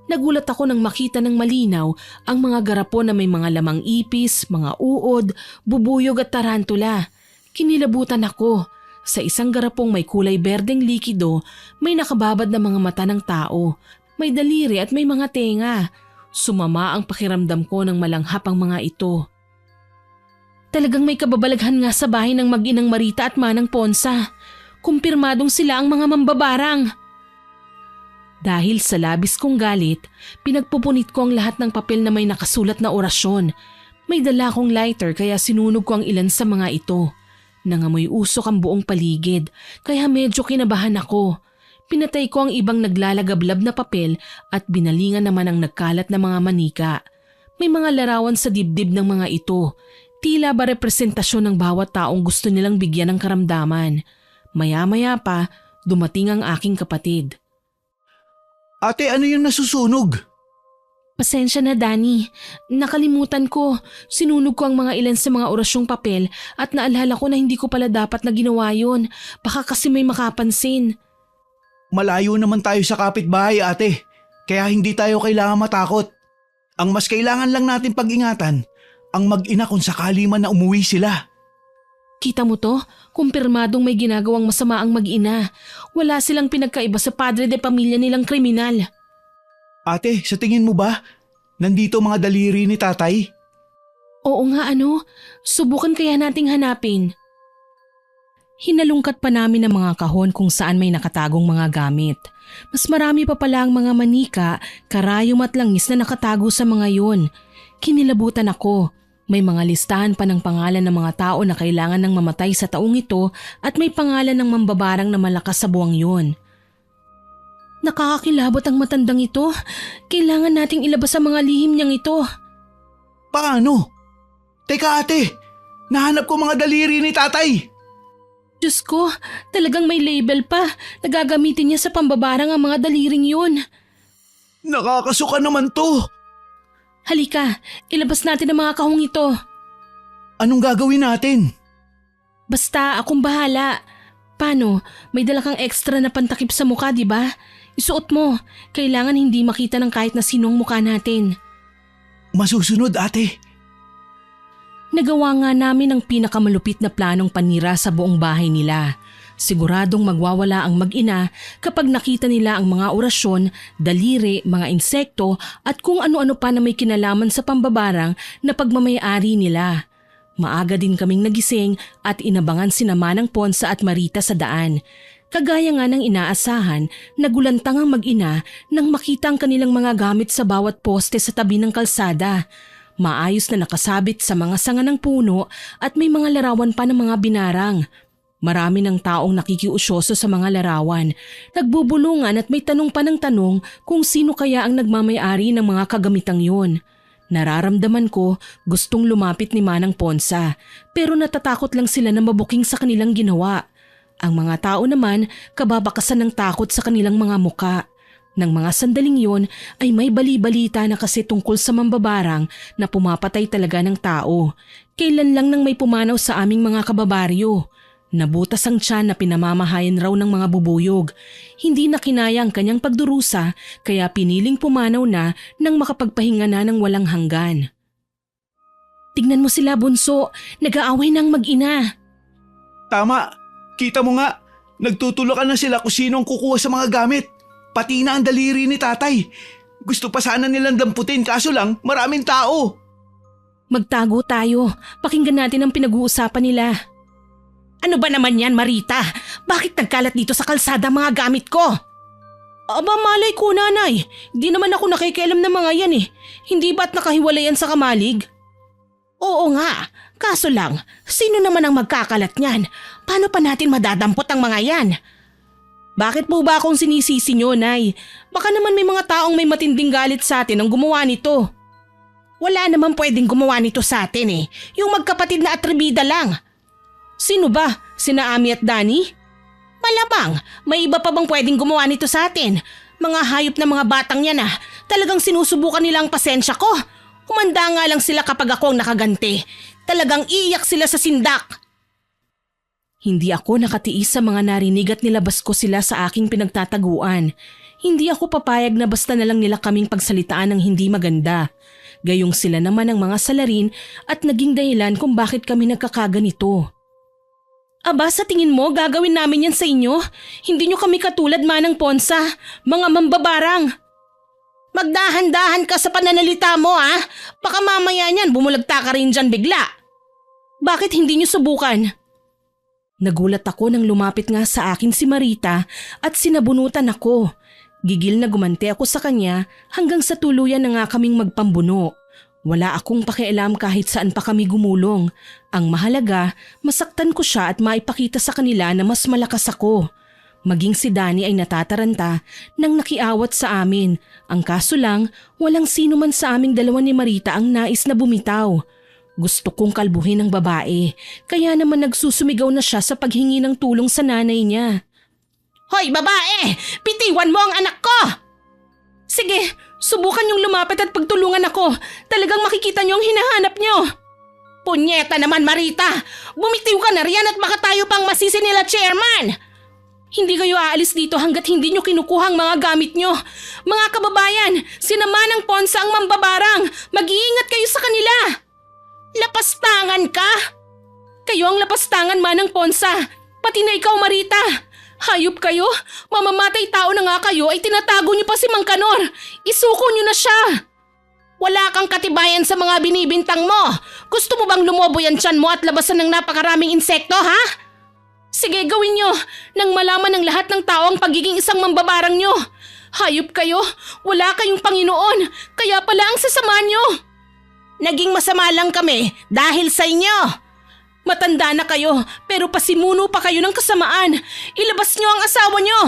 Nagulat ako nang makita ng malinaw ang mga garapon na may mga lamang ipis, mga uod, bubuyog at tarantula. Kinilabutan ako. Sa isang garapong may kulay berdeng likido, may nakababad na mga mata ng tao. May daliri at may mga tenga. Sumama ang pakiramdam ko nang malanghap ang mga ito. Talagang may kababalaghan nga sa bahay ng mag-inang Marita at Manang Ponsa. Kumpirmadong sila ang mga mambabarang. Dahil sa labis kong galit, pinagpupunit ko ang lahat ng papel na may nakasulat na orasyon. May dala akong lighter kaya sinunog ko ang ilan sa mga ito. Nangamoy usok ang buong paligid kaya medyo kinabahan ako. Pinatay ko ang ibang naglalagablab na papel at binalingan naman ang nagkalat na mga manika. May mga larawan sa dibdib ng mga ito. Tila ba representasyon ng bawat taong gusto nilang bigyan ng karamdaman. Maya-maya pa, dumating ang aking kapatid. Ate, ano yung nasusunog? Pasensya na Danny, nakalimutan ko. Sinunog ko ang mga ilan sa mga orasyong papel at naalala ko na hindi ko pala dapat na ginawa yun. Baka kasi may makapansin. Malayo naman tayo sa kapitbahay ate, kaya hindi tayo kailangan matakot. Ang mas kailangan lang natin pag-ingatan, ang mag-ina kung sakali man na umuwi sila. Kita mo to? Kumpirmadong may ginagawang masama ang mag-ina. Wala silang pinagkaiba sa padre de pamilya nilang kriminal. Ate, sa tingin mo ba, nandito mga daliri ni tatay? Oo nga ano, subukan kaya nating hanapin. Hinalungkat pa namin ang mga kahon kung saan may nakatagong mga gamit. Mas marami pa pala ang mga manika, karayom at langis na nakatago sa mga yun. Kinilabutan ako. May mga listahan pa ng pangalan ng mga tao na kailangan ng mamatay sa taong ito at may pangalan ng mambabarang na malakas sa buwang yun. Nakakakilabot ang matandang ito. Kailangan nating ilabas ang mga lihim niyang ito. Paano? Teka ate, nahanap ko mga daliri ni tatay. Diyos ko, talagang may label pa. Nagagamitin niya sa pambabarang ang mga daliring yun. Nakakasuka naman to. Halika, ilabas natin ang mga kahong ito. Anong gagawin natin? Basta, akong bahala. Paano? May dala kang extra na pantakip sa mukha, di ba? Isuot mo. Kailangan hindi makita ng kahit na sinong mukha natin. Masusunod ate. Nagawa nga namin ang pinakamalupit na planong panira sa buong bahay nila. Siguradong magwawala ang mag-ina kapag nakita nila ang mga orasyon, daliri, mga insekto at kung ano-ano pa na may kinalaman sa pambabarang na pagmamayari nila. Maaga din kaming nagising at inabangan sina Manang Ponsa at Marita sa daan. Kagaya nga ng inaasahan, nagulantang ang mag-ina nang makita ang kanilang mga gamit sa bawat poste sa tabi ng kalsada. Maayos na nakasabit sa mga sanga ng puno at may mga larawan pa ng mga binarang. Marami ng taong nakikiusyoso sa mga larawan, nagbubulungan at may tanong pa ng tanong kung sino kaya ang nagmamayari ng mga kagamitang yun. Nararamdaman ko gustong lumapit ni Manang Ponsa pero natatakot lang sila na mabuking sa kanilang ginawa. Ang mga tao naman kababakasan ng takot sa kanilang mga muka. Nang mga sandaling yon ay may bali-balita na kasi tungkol sa mambabarang na pumapatay talaga ng tao. Kailan lang nang may pumanaw sa aming mga kababaryo. Nabutas ang tiyan na pinamamahayan raw ng mga bubuyog. Hindi na kinaya ang kanyang pagdurusa kaya piniling pumanaw na nang makapagpahinga na ng walang hanggan. Tignan mo sila, Bunso. Nag-aaway ng mag-ina. Tama. Kita mo nga, nagtutulakan na sila kung sino ang kukuha sa mga gamit. Pati na ang daliri ni tatay. Gusto pa sana nilang damputin kaso lang maraming tao. Magtago tayo. Pakinggan natin ang pinag-uusapan nila. Ano ba naman yan, Marita? Bakit nagkalat dito sa kalsada mga gamit ko? Aba, malay ko, nanay. Hindi naman ako nakikialam ng mga yan eh. Hindi ba't nakahiwalayan sa kamalig? Oo nga. Kaso lang, sino naman ang magkakalat niyan? Paano pa natin madadampot ang mga yan? Bakit po ba akong sinisisi nyo, Nay? Baka naman may mga taong may matinding galit sa atin ang gumawa nito. Wala naman pwedeng gumawa nito sa atin eh. Yung magkapatid na atribida lang. Sino ba? Sina Ami at Danny? Malamang, may iba pa bang pwedeng gumawa nito sa atin? Mga hayop na mga batang yan ah. Talagang sinusubukan nila ang pasensya ko. Humanda nga lang sila kapag ako ang nakaganti. Talagang iiyak sila sa sindak. Hindi ako nakatiis sa mga narinig at nilabas ko sila sa aking pinagtataguan. Hindi ako papayag na basta na lang nila kaming pagsalitaan ng hindi maganda. Gayong sila naman ang mga salarin at naging dahilan kung bakit kami nagkakaganito. Aba, sa tingin mo gagawin namin yan sa inyo? Hindi nyo kami katulad Manang Ponsa, mga mambabarang. Magdahan-dahan ka sa pananalita mo ah. Baka mamaya niyan bumulagta ka rin dyan bigla. Bakit hindi nyo subukan? Nagulat ako nang lumapit nga sa akin si Marita at sinabunutan ako. Gigil na gumanti ako sa kanya hanggang sa tuluyan na nga kaming magpambuno. Wala akong pakialam kahit saan pa kami gumulong. Ang mahalaga, masaktan ko siya at maipakita sa kanila na mas malakas ako. Maging si Danny ay natataranta nang nakiawat sa amin. Ang kaso lang, walang sino man sa aming dalawa ni Marita ang nais na bumitaw. Gusto kong kalbuhin ang babae, kaya naman nagsusumigaw na siya sa paghingi ng tulong sa nanay niya. Hoy babae! Bitiwan mo ang anak ko! Sige, subukan niyong lumapit at pagtulungan ako. Talagang makikita niyo ang hinahanap niyo. Punyeta naman Marita! Bumitiw ka na riyan at baka tayo pang masisi nila chairman! Hindi kayo aalis dito hanggat hindi nyo kinukuha ang mga gamit nyo. Mga kababayan, sinama ng Ponsa ang mambabarang. Mag-iingat kayo sa kanila. Lapastangan ka? Kayo ang lapastangan Manang Ponsa. Pati na ikaw Marita. Hayop kayo? Mamamatay tao na nga kayo ay tinatago nyo pa si Mang Kanor. Isuko nyo na siya. Wala kang katibayan sa mga binibintang mo. Gusto mo bang lumobo yan tiyan mo at labasan ng napakaraming insekto ha? Sige, gawin nyo nang malaman ng lahat ng tao ang pagiging isang mambabarang nyo. Hayop kayo, wala kayong Panginoon, kaya pala ang sasama nyo. Naging masama lang kami dahil sa inyo. Matanda na kayo pero pasimuno pa kayo ng kasamaan. Ilabas nyo ang asawa nyo.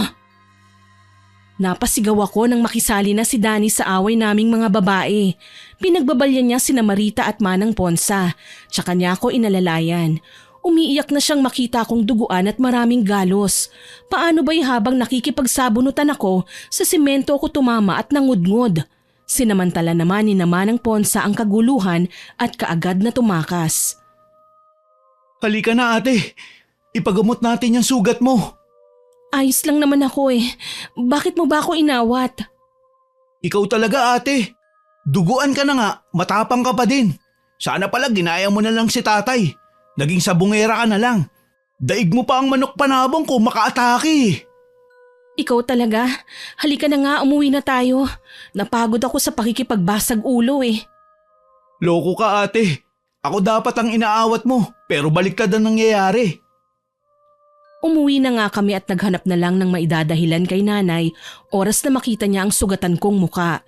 Napasigaw ako nang makisali na si Danny sa away naming mga babae. Pinagbabalyan niya sina Marita at Manang Ponsa, tsaka niya ako inalalayan. Umiiyak na siyang makita akong duguan at maraming galos. Paano ba'y habang nakikipagsabunutan ako, sa simento ako tumama at nangudngod. Sinamantala naman ni Manang Ponsa ang kaguluhan at kaagad na tumakas. Halika na ate, ipagamot natin yung sugat mo. Ayos lang naman ako eh. Bakit mo ba ako inawat? Ikaw talaga ate. Duguan ka na nga, matapang ka pa din. Sana pala ginaya mo na lang si tatay. Naging sabungera ka na lang. Daig mo pa ang manok panabong ko makaatake. Ikaw talaga. Halika na nga, umuwi na tayo. Napagod ako sa pakikipagbasag ulo eh. Loko ka ate. Ako dapat ang inaawat mo, pero baliktad ang nangyayari. Umuwi na nga kami at naghanap na lang ng maidadahilan kay nanay, oras na makita niya ang sugatan kong muka.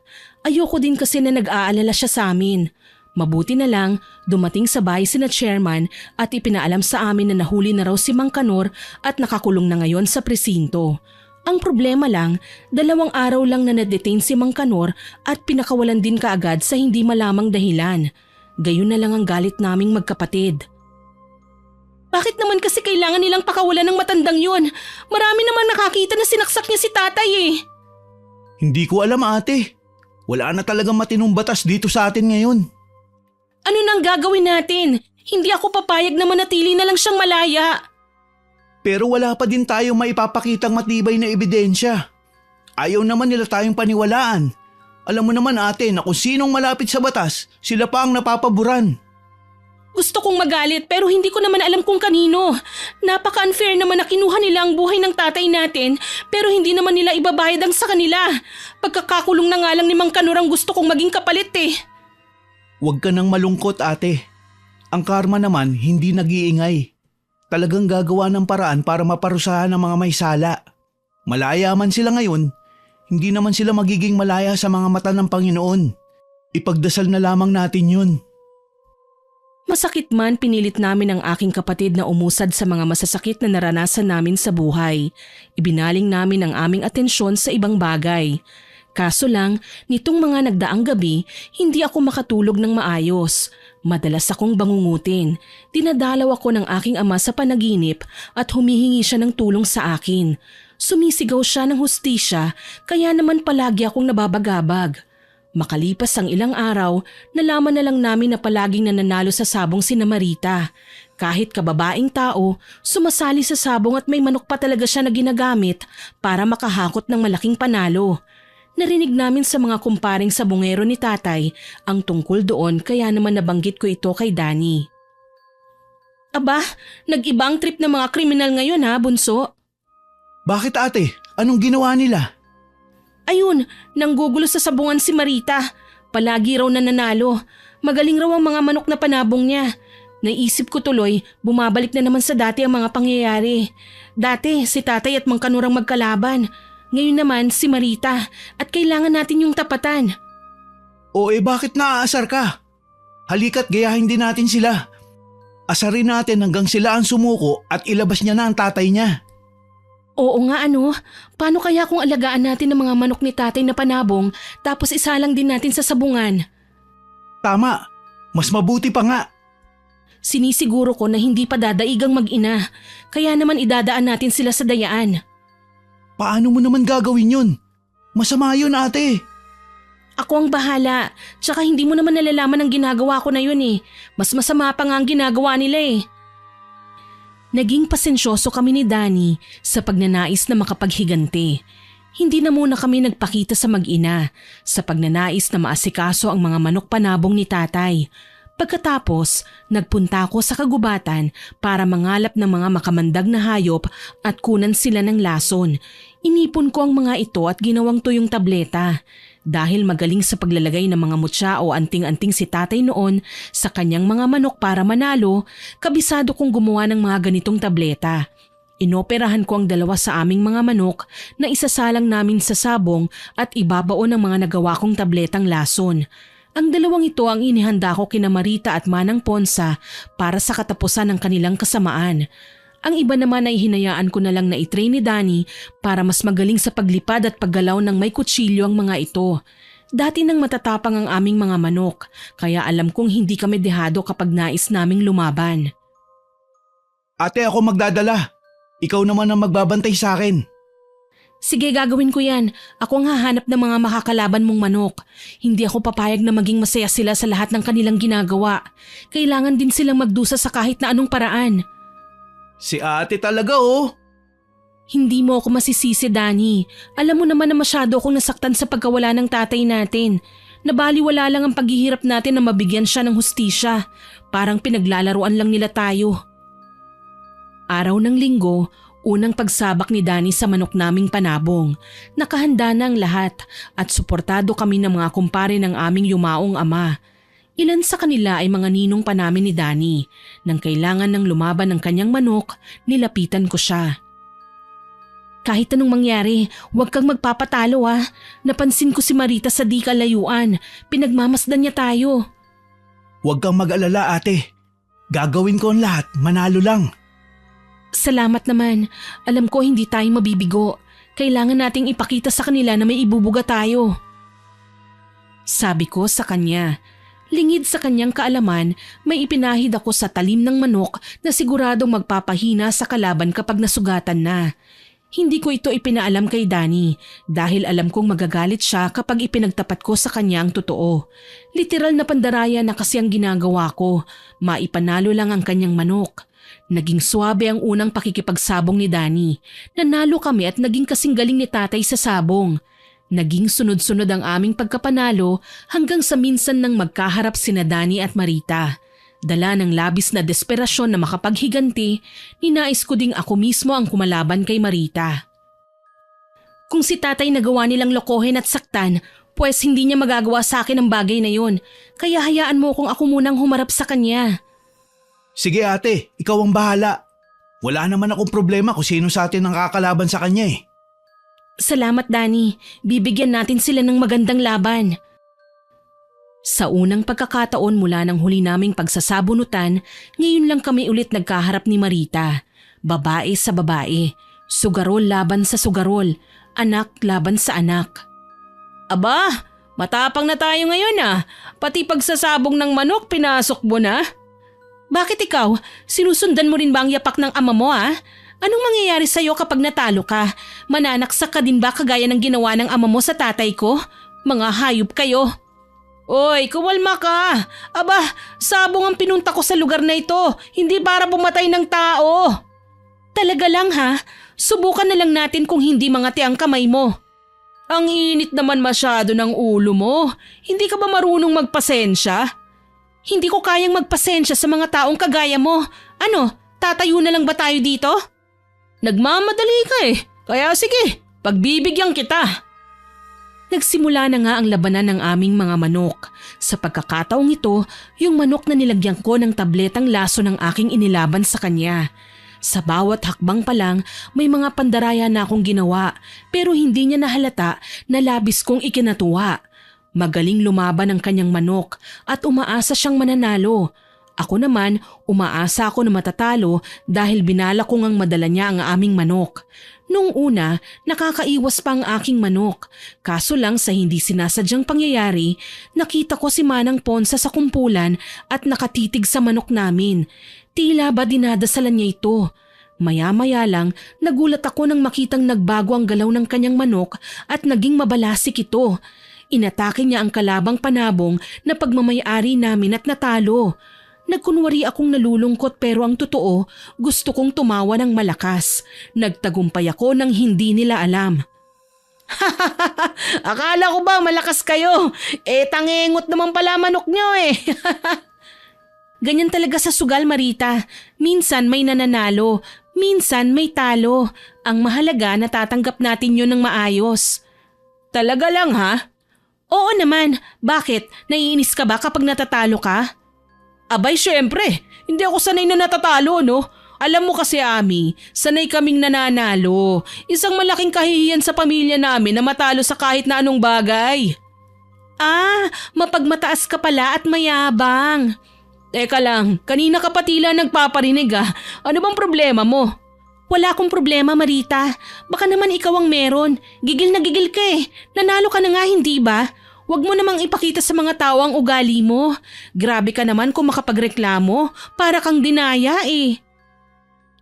Ayoko din kasi na nag-aalala siya sa amin. Mabuti na lang, dumating sa bahay sina chairman at ipinaalam sa amin na nahuli na raw si Mang Kanor at nakakulong na ngayon sa presinto. Ang problema lang, 2 araw lang na na-detain si Mang Kanor at pinakawalan din kaagad sa hindi malamang dahilan. Gayon na lang ang galit naming magkapatid. Bakit naman kasi kailangan nilang pakawalan ng matandang yun? Marami naman nakakita na sinaksak niya si tatay eh. Hindi ko alam ate. Wala na talagang matinong batas dito sa atin ngayon. Ano nang gagawin natin? Hindi ako papayag na manatili na lang siyang malaya. Pero wala pa din tayo maipapakitang matibay na ebidensya. Ayaw naman nila tayong paniwalaan. Alam mo naman ate na kung sinong malapit sa batas, sila pa ang napapaburan. Gusto kong magalit pero hindi ko naman alam kung kanino. Napaka-unfair naman na kinuha nila ang buhay ng tatay natin pero hindi naman nila ibabayad ang sa kanila. Pagkakakulong na nga lang ni Mang Kanor ang gusto kong maging kapalit eh. Huwag ka nang malungkot ate. Ang karma naman hindi nag-iingay. Talagang gagawa ng paraan para maparusahan ang mga may sala. Malaya man sila ngayon, hindi naman sila magiging malaya sa mga mata ng Panginoon. Ipagdasal na lamang natin yun. Masakit man pinilit namin ang aking kapatid na umusad sa mga masasakit na naranasan namin sa buhay. Ibinaling namin ang aming atensyon sa ibang bagay. Kaso lang, nitong mga nagdaang gabi, hindi ako makatulog ng maayos. Madalas akong bangungutin. Dinadalaw ako ng aking ama sa panaginip at humihingi siya ng tulong sa akin. Sumisigaw siya ng hustisya kaya naman palagi akong nababagabag. Makalipas ang ilang araw, nalaman na lang namin na palaging nananalo sa sabong si Marita. Kahit kababaing tao, sumasali sa sabong at may manok pa talaga siya na ginagamit para makahakot ng malaking panalo. Narinig namin sa mga kumparing sabongero ni tatay ang tungkol doon kaya naman nabanggit ko ito kay Danny. Aba, nag-iba ang trip ng mga kriminal ngayon ha, bunso? Bakit ate? Anong ginawa nila? Ayun, nanggugulo sa sabungan si Marita. Palagi raw nananalo. Magaling raw ang mga manok na panabong niya. Naisip ko tuloy, bumabalik na naman sa dati ang mga pangyayari. Dati, si tatay at Mang Kanor ang magkalaban. Ngayon naman, si Marita. At kailangan natin yung tapatan. O bakit naaasar ka? Halika't gayahin din natin sila. Asarin natin hanggang sila ang sumuko at ilabas niya na ang tatay niya. Oo nga ano, paano kaya kung alagaan natin ang mga manok ni tatay na panabong tapos isalang din natin sa sabungan? Tama, mas mabuti pa nga. Sinisiguro ko na hindi pa dadaigang mag-ina, kaya naman idadaan natin sila sa dayaan. Paano mo naman gagawin yun? Masama yun ate. Ako ang bahala, tsaka hindi mo naman nalalaman ang ginagawa ko na yun eh. Mas masama pa nga ang ginagawa nila eh. Naging pasensyoso kami ni Danny sa pagnanais na makapaghiganti. Hindi na muna kami nagpakita sa mag-ina sa pagnanais na maasikaso ang mga manok panabong ni tatay. Pagkatapos, nagpunta ako sa kagubatan para mangalap ng mga makamandag na hayop at kunan sila ng lason. Inipon ko ang mga ito at ginawang tuyong tableta. Dahil magaling sa paglalagay ng mga mutya o anting-anting si tatay noon sa kanyang mga manok para manalo, kabisado kong gumawa ng mga ganitong tableta. Inoperahan ko ang 2 sa aming mga manok na isasalang namin sa sabong at ibabaon ang mga nagawa kong tabletang lason. Ang 2 ito ang inihanda ko kina Marita at Manang Ponsa para sa katapusan ng kanilang kasamaan. Ang iba naman ay hinayaan ko na lang na itrain ni Danny para mas magaling sa paglipad at paggalaw ng may kutsilyo ang mga ito. Dati nang matatapang ang aming mga manok, kaya alam kong hindi kami dehado kapag nais naming lumaban. Ate, ako magdadala. Ikaw naman ang magbabantay sa akin. Sige, gagawin ko yan. Ako ang hahanap ng mga makakalaban mong manok. Hindi ako papayag na maging masaya sila sa lahat ng kanilang ginagawa. Kailangan din silang magdusa sa kahit na anong paraan. Si ate talaga oh. Hindi mo ako masisisi, Danny. Alam mo naman na masyado akong nasaktan sa pagkawala ng tatay natin. Nabaliwala lang ang paghihirap natin na mabigyan siya ng hustisya. Parang pinaglalaruan lang nila tayo. Araw ng linggo, unang pagsabak ni Danny sa manok naming panabong. Nakahanda na ang lahat at suportado kami ng mga kumpare ng aming yumaong ama. Ilan sa kanila ay mga ninong pa namin ni Danny. Nang kailangan ng lumaban ng kanyang manok, nilapitan ko siya. Kahit anong mangyari, huwag kang magpapatalo ah. Napansin ko si Marita sa di kalayuan. Pinagmamasdan niya tayo. Huwag kang mag-alala ate. Gagawin ko ang lahat, manalo lang. Salamat naman. Alam ko hindi tayo mabibigo. Kailangan nating ipakita sa kanila na may ibubuga tayo. Sabi ko sa kanya. Lingid sa kanyang kaalaman, may ipinahid ako sa talim ng manok na siguradong magpapahina sa kalaban kapag nasugatan na. Hindi ko ito ipinaalam kay Danny dahil alam kong magagalit siya kapag ipinagtapat ko sa kanya ang totoo. Literal na pandaraya na kasi ang ginagawa ko, maipanalo lang ang kanyang manok. Naging swabe ang unang pakikipagsabong ni Danny. Nanalo kami at naging kasing galing ni tatay sa sabong. Naging sunod-sunod ang aming pagkapanalo hanggang sa minsan nang magkaharap sina Danny at Marita. Dala ng labis na desperasyon na makapaghiganti, ninais ko ding ako mismo ang kumalaban kay Marita. Kung si tatay nagawa nilang lokohin at saktan, pues hindi niya magagawa sa akin ang bagay na yun. Kaya hayaan mo kung ako munang humarap sa kanya. Sige ate, ikaw ang bahala. Wala naman akong problema kung sino sa atin ang kakalaban sa kanya eh. Salamat Danny, bibigyan natin sila ng magandang laban. Sa unang pagkakataon mula ng huli naming pagsasabunutan, ngayon lang kami ulit nagkaharap ni Marita. Babae sa babae, sugarol laban sa sugarol, anak laban sa anak. Aba, matapang na tayo ngayon ah. Pati pagsasabong ng manok pinasok mo na. Bakit ikaw? Sinusundan mo rin ba ang yapak ng ama mo ah? Anong mangyayari sa'yo kapag natalo ka? Mananaksak ka din ba kagaya ng ginawa ng ama mo sa tatay ko? Mga hayop kayo. Oy, kumalma ka. Aba, sabong ang pinunta ko sa lugar na ito, hindi para pumatay ng tao. Talaga lang ha? Subukan na lang natin kung hindi mangati ang kamay mo. Ang init naman masyado ng ulo mo. Hindi ka ba marunong magpasensya? Hindi ko kayang magpasensya sa mga taong kagaya mo. Ano, tatayo na lang ba tayo dito? Nagmamadali ka eh. Kaya sige, pagbibigyan kita. Nagsimula na nga ang labanan ng aming mga manok. Sa pagkakataong ito, yung manok na nilagyan ko ng tabletang laso ng aking inilaban sa kanya. Sa bawat hakbang pa lang, may mga pandaraya na akong ginawa pero hindi niya nahalata na labis kong ikinatuwa. Magaling lumaban ang kanyang manok at umaasa siyang mananalo. Ako naman, umaasa ako na matatalo dahil binala ko ngang madala niya ang aming manok. Nung una, nakakaiwas pa ang aking manok. Kaso lang sa hindi sinasadyang pangyayari, nakita ko si Manang Ponsa sa kumpulan at nakatitig sa manok namin. Tila ba dinadasalan niya ito? Maya-maya lang, nagulat ako nang makitang nagbago ang galaw ng kanyang manok at naging mabalasik ito. Inatake niya ang kalabang panabong na pagmamayari namin at natalo. Nagkunwari akong nalulungkot pero ang totoo, gusto kong tumawa ng malakas. Nagtagumpay ako nang hindi nila alam. Akala ko ba malakas kayo? Tangengot naman pala manok nyo eh. Ganyan talaga sa sugal, Marita. Minsan may nananalo, minsan may talo. Ang mahalaga natatanggap natin yun ng maayos. Talaga lang ha? Oo naman. Bakit? Naiinis ka ba kapag natatalo ka? Abay syempre, hindi ako sanay na natatalo no. Alam mo kasi Ami, sanay kaming nananalo. Isang malaking kahihiyan sa pamilya namin na matalo sa kahit na anong bagay. Ah, mapagmataas ka pala at mayabang. Teka lang, kanina ka pa tila nagpaparinig ah. Ano bang problema mo? Wala akong problema, Marita. Baka naman ikaw ang meron. Gigil na gigil ka eh. Nanalo ka na nga, hindi ba? Huwag mo namang ipakita sa mga tao ang ugali mo. Grabe ka naman kung makapagreklamo. Para kang dinaya eh.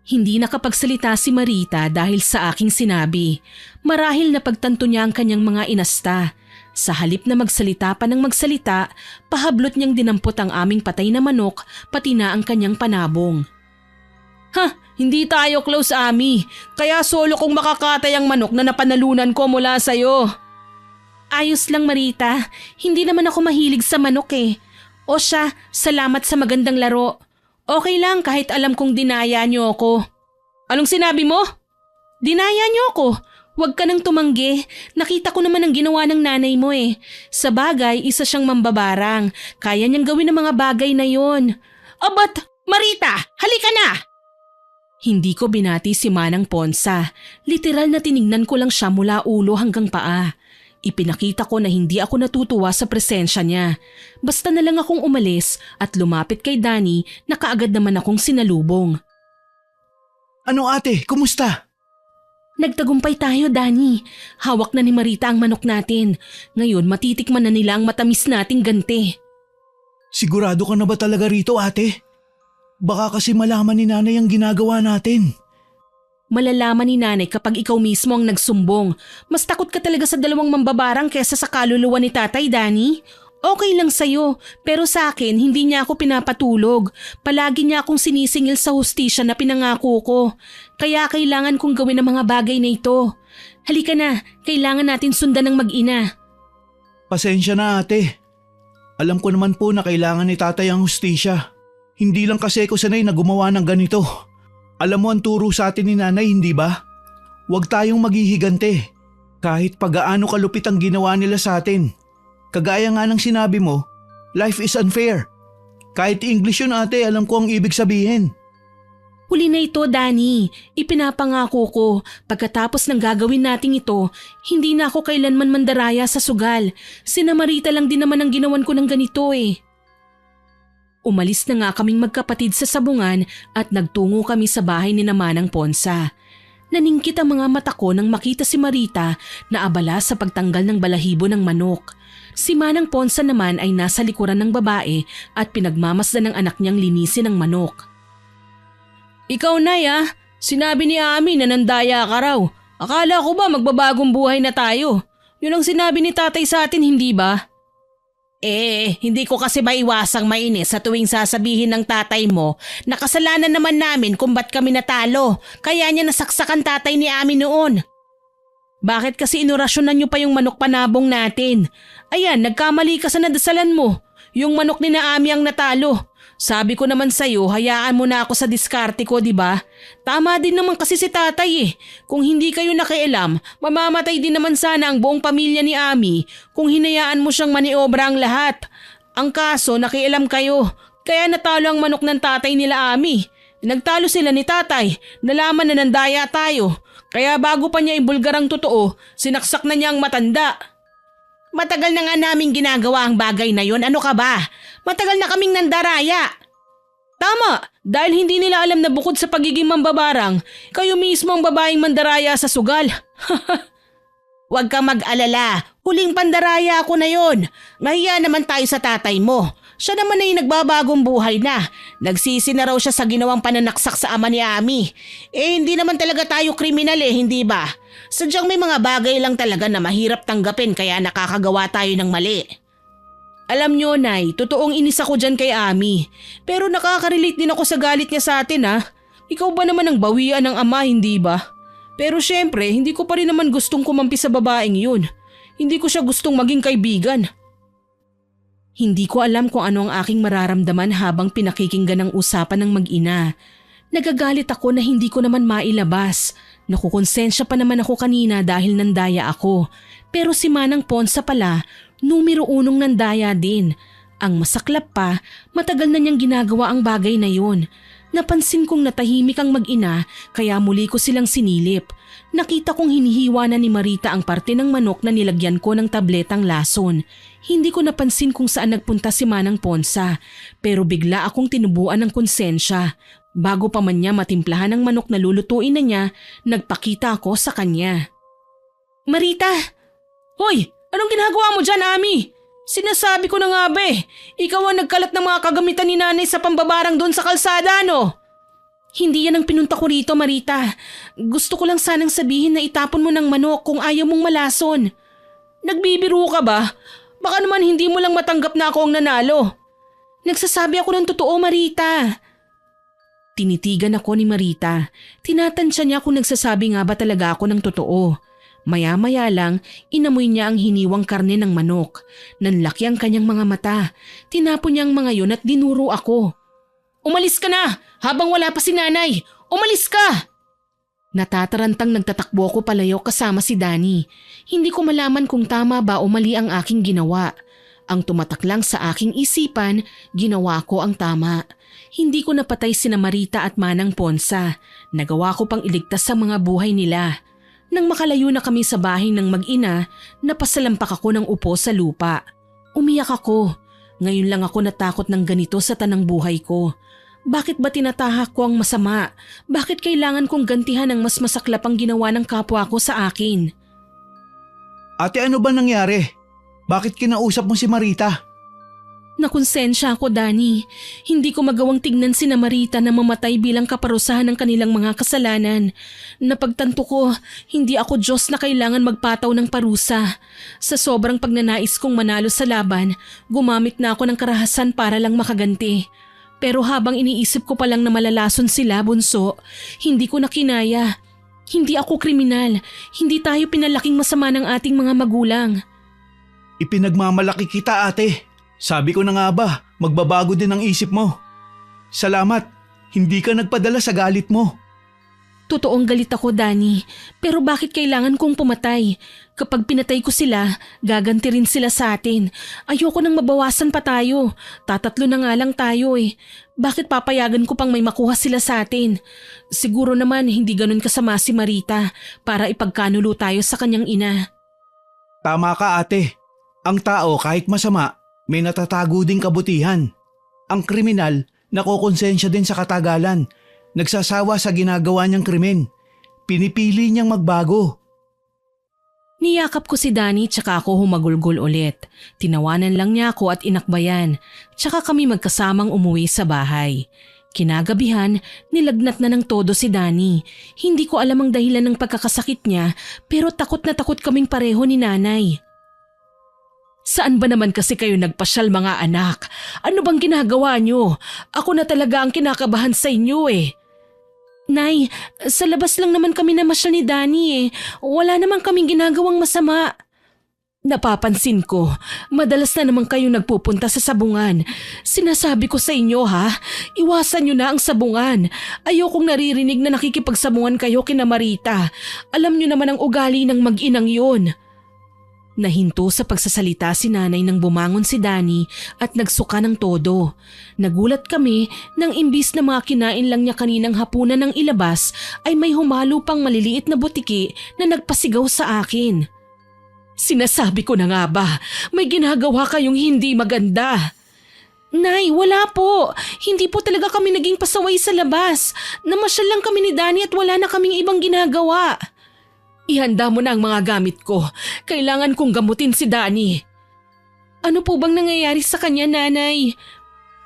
Hindi nakapagsalita si Marita dahil sa aking sinabi. Marahil napagtanto niya ang kanyang mga inasta. Sa halip na magsalita pa ng magsalita, pahablot niyang dinampot ang aming patay na manok pati na ang kanyang panabong. Hindi tayo close, Ami. Kaya solo kong makakatay ang manok na napanalunan ko mula sa'yo. Ayos lang, Marita. Hindi naman ako mahilig sa manok eh. O siya, salamat sa magandang laro. Okay lang kahit alam kong dinaya niyo ako. Anong sinabi mo? Dinaya niyo ako. Huwag ka nang tumanggi. Nakita ko naman ang ginawa ng nanay mo eh. Sa bagay, isa siyang mambabarang. Kaya niyang gawin ang mga bagay na yon. Abat, Marita, halika na! Hindi ko binati si Manang Ponsa. Literal na tiningnan ko lang siya mula ulo hanggang paa. Ipinakita ko na hindi ako natutuwa sa presensya niya. Basta na lang akong umalis at lumapit kay Danny na kaagad naman akong sinalubong. Ano ate, kumusta? Nagtagumpay tayo, Danny. Hawak na ni Marita ang manok natin. Ngayon matitikman na nila ang matamis nating ganti. Sigurado ka na ba talaga rito ate? Baka kasi malaman ni nanay ang ginagawa natin. Malalaman ni nanay kapag ikaw mismo ang nagsumbong. Mas takot ka talaga sa dalawang mambabarang kesa sa kaluluwa ni Tatay, Danny. Okay lang sa'yo, pero sa akin hindi niya ako pinapatulog. Palagi niya akong sinisingil sa hustisya na pinangako ko. Kaya kailangan kong gawin ang mga bagay na ito. Halika na, kailangan natin sundan ng mag-ina. Pasensya na ate. Alam ko naman po na kailangan ni tatay ang hustisya. Hindi lang kasi ako sanay na gumawa ng ganito. Alam mo ang turo sa atin ni nanay, hindi ba? Huwag tayong maghihigante. Kahit pagaano kalupit ang ginawa nila sa atin. Kagaya nga ng sinabi mo, life is unfair. Kahit English yun ate, alam ko ang ibig sabihin. Huli na ito, Danny. Ipinapangako ko, pagkatapos ng gagawin nating ito, hindi na ako kailanman mandaraya sa sugal. Sina Marita lang din naman ang ginawan ko ng ganito eh. Umalis na nga kaming magkapatid sa sabungan at nagtungo kami sa bahay ni Manang Ponsa. Naningkit ang mga mata ko nang makita si Marita na abala sa pagtanggal ng balahibo ng manok. Si Manang Ponsa naman ay nasa likuran ng babae at pinagmamasdan ng anak niyang linisin ang manok. Ikaw, Nay ah, sinabi ni Ami na nandaya ka raw. Akala ko ba magbabagong buhay na tayo? Yun ang sinabi ni Tatay sa atin, hindi ba? Hindi ko kasi maiwasang mainis sa tuwing sasabihin ng tatay mo na kasalanan naman namin kung ba't kami natalo. Kaya niya nasaksakan tatay ni Ami noon. Bakit kasi inorasyonan niyo pa yung manok panabong natin? Ayan, nagkamali ka sa nadasalan mo. Yung manok ni Ami ang natalo. Sabi ko naman sa'yo, hayaan mo na ako sa diskarte ko, di ba? Tama din naman kasi si tatay eh. Kung hindi kayo nakialam, mamamatay din naman sana ang buong pamilya ni Ami kung hinayaan mo siyang maniobra ang lahat. Ang kaso, nakialam kayo. Kaya natalo ang manok ng tatay nila Ami. Nagtalo sila ni tatay, nalaman na nandaya tayo. Kaya bago pa niya ibulgar ang totoo, sinaksak na niya ang matanda. Matagal na nga namin ginagawa ang bagay na yon, ano ka ba? Matagal na kaming nandaraya. Tama, dahil hindi nila alam na bukod sa pagiging mambabarang, kayo mismo ang babaeng mandaraya sa sugal. Huwag kang mag-alala, huling pandaraya ako na yon. Mahiya naman tayo sa tatay mo. Siya naman ay nagbabagong buhay na. Nagsisi na raw siya sa ginawang pananaksak sa ama ni Ami. Hindi naman talaga tayo kriminal hindi ba? Sadyang may mga bagay lang talaga na mahirap tanggapin kaya nakakagawa tayo ng mali. Alam nyo, Nay, totoong inis ako dyan kay Ami. Pero nakaka-relate din ako sa galit niya sa atin Ikaw ba naman ang bawian ng ama, hindi ba? Pero syempre, hindi ko pa rin naman gustong kumampi sa babaeng yun. Hindi ko siya gustong maging kaibigan. Hindi ko alam kung ano ang aking mararamdaman habang pinakikinggan ang usapan ng mag-ina. Nagagalit ako na hindi ko naman mailabas. Nakukonsensya pa naman ako kanina dahil nandaya ako. Pero si Manang Ponsa pala, numero 1 nandaya din. Ang masaklap pa, matagal na niyang ginagawa ang bagay na yun. Napansin kong natahimik ang mag-ina kaya muli ko silang sinilip. Nakita kong hinihiwa na ni Marita ang parte ng manok na nilagyan ko ng tabletang lason. Hindi ko napansin kung saan nagpunta si Manang Ponsa pero bigla akong tinubuan ng konsensya. Bago pa man niya matimplahan ang manok na lulutuin na niya, nagpakita ako sa kanya. Marita! Hoy! Anong ginagawa mo dyan, Ami? Sinasabi ko na nga ba ikaw ang nagkalat ng mga kagamitan ni nanay sa pambabarang doon sa kalsada, no? Hindi yan ang pinunta ko rito, Marita. Gusto ko lang sanang sabihin na itapon mo ng manok kung ayaw mong malason. Nagbibiro ka ba? Baka naman hindi mo lang matanggap na ako ang nanalo. Nagsasabi ako ng totoo, Marita. Tinitigan ako ni Marita. Tinatansya niya kung nagsasabi nga ba talaga ako ng totoo. Maya-maya lang, inamoy niya ang hiniwang karne ng manok. Nanlaki ang kanyang mga mata. Tinapon niya ang mga yun at dinuro ako. Umalis ka na! Habang wala pa si nanay! Umalis ka! Natatarantang nagtatakbo ako palayo kasama si Danny. Hindi ko malaman kung tama ba o mali ang aking ginawa. Ang tumatak lang sa aking isipan, ginawa ko ang tama. Hindi ko napatay sina Marita at Manang Ponsa. Nagawa ko pang iligtas sa mga buhay nila. Nang makalayo na kami sa bahay ng mag-ina, napasalampak ako ng upo sa lupa. Umiyak ako. Ngayon lang ako natakot ng ganito sa tanang buhay ko. Bakit ba tinatahak ko ang masama? Bakit kailangan kong gantihan ang mas masaklap ang ginawa ng kapwa ko sa akin? Ate, ano ba nangyari? Bakit kinausap mo si Marita? Nakonsensya ako, Danny. Hindi ko magawang tignan sina Marita na mamatay bilang kaparusahan ng kanilang mga kasalanan. Napagtanto ko, hindi ako Diyos na kailangan magpataw ng parusa. Sa sobrang pagnanais kong manalo sa laban, gumamit na ako ng karahasan para lang makaganti. Pero habang iniisip ko palang na malalason sila, bunso, hindi ko na kinaya. Hindi ako kriminal. Hindi tayo pinalaking masama ng ating mga magulang. Ipinagmamalaki kita, ate. Sabi ko na nga ba, magbabago din ang isip mo. Salamat, hindi ka nagpadala sa galit mo. Totoong galit ako, Danny. Pero bakit kailangan kong pumatay? Kapag pinatay ko sila, gaganti rin sila sa atin. Ayoko nang mabawasan pa tayo. Tatatlo na nga lang tayo eh. Bakit papayagan ko pang may makuha sila sa atin? Siguro naman hindi ganun kasama si Marita para ipagkanulo tayo sa kanyang ina. Tama ka, ate. Ang tao kahit masama, may natatago ding kabutihan. Ang kriminal, nakokonsensya din sa katagalan. Nagsasawa sa ginagawa niyang krimen. Pinipili niyang magbago. Niyakap ko si Danny tsaka ako humagulgol ulit. Tinawanan lang niya ako at inakbayan. Tsaka kami magkasamang umuwi sa bahay. Kinagabihan, nilagnat na ng todo si Danny. Hindi ko alam ang dahilan ng pagkakasakit niya pero takot na takot kaming pareho ni nanay. Saan ba naman kasi kayo nagpasyal mga anak? Ano bang ginagawa niyo? Ako na talaga ang kinakabahan sa inyo eh. Nay, sa labas lang naman kami namasyal ni Danny eh. Wala naman kaming ginagawang masama. Napapansin ko, madalas na naman kayo nagpupunta sa sabungan. Sinasabi ko sa inyo ha, iwasan niyo na ang sabungan. Ayokong naririnig na nakikipagsabungan kayo kina Marita. Alam niyo naman ang ugali ng mag-inang yun. Nahinto sa pagsasalita si nanay nang bumangon si Danny at nagsuka ng todo. Nagulat kami nang imbis na mga kinain lang niya kaninang hapunan ng ilabas ay may humalo pang maliliit na butiki na nagpasigaw sa akin. Sinasabi ko na nga ba, may ginagawa kayong hindi maganda. Nay, wala po. Hindi po talaga kami naging pasaway sa labas. Namasyal lang kami ni Danny at wala na kaming ibang ginagawa. Ihanda mo na ang mga gamit ko. Kailangan kong gamutin si Danny. Ano po bang nangyayari sa kanya, nanay?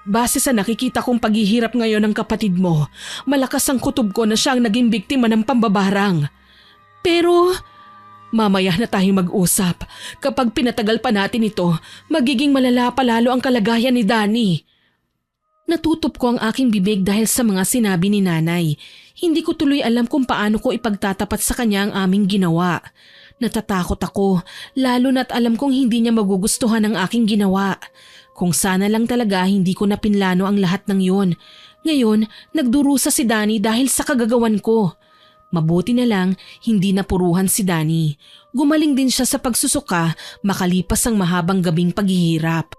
Base sa nakikita kong paghihirap ngayon ng kapatid mo, malakas ang kutob ko na siya ang naging biktima ng pambabarang. Pero, mamaya na tayo mag-usap. Kapag pinatagal pa natin ito, magiging malala pa lalo ang kalagayan ni Danny. Natutop ko ang aking bibig dahil sa mga sinabi ni nanay. Hindi ko tuloy alam kung paano ko ipagtatapat sa kanya ang aming ginawa. Natatakot ako, lalo na't alam kong hindi niya magugustuhan ang aking ginawa. Kung sana lang talaga hindi ko napinlano ang lahat ng yun. Ngayon, nagdurusa si Danny dahil sa kagagawan ko. Mabuti na lang, hindi napuruhan si Danny. Gumaling din siya sa pagsusuka makalipas ang mahabang gabing paghihirap.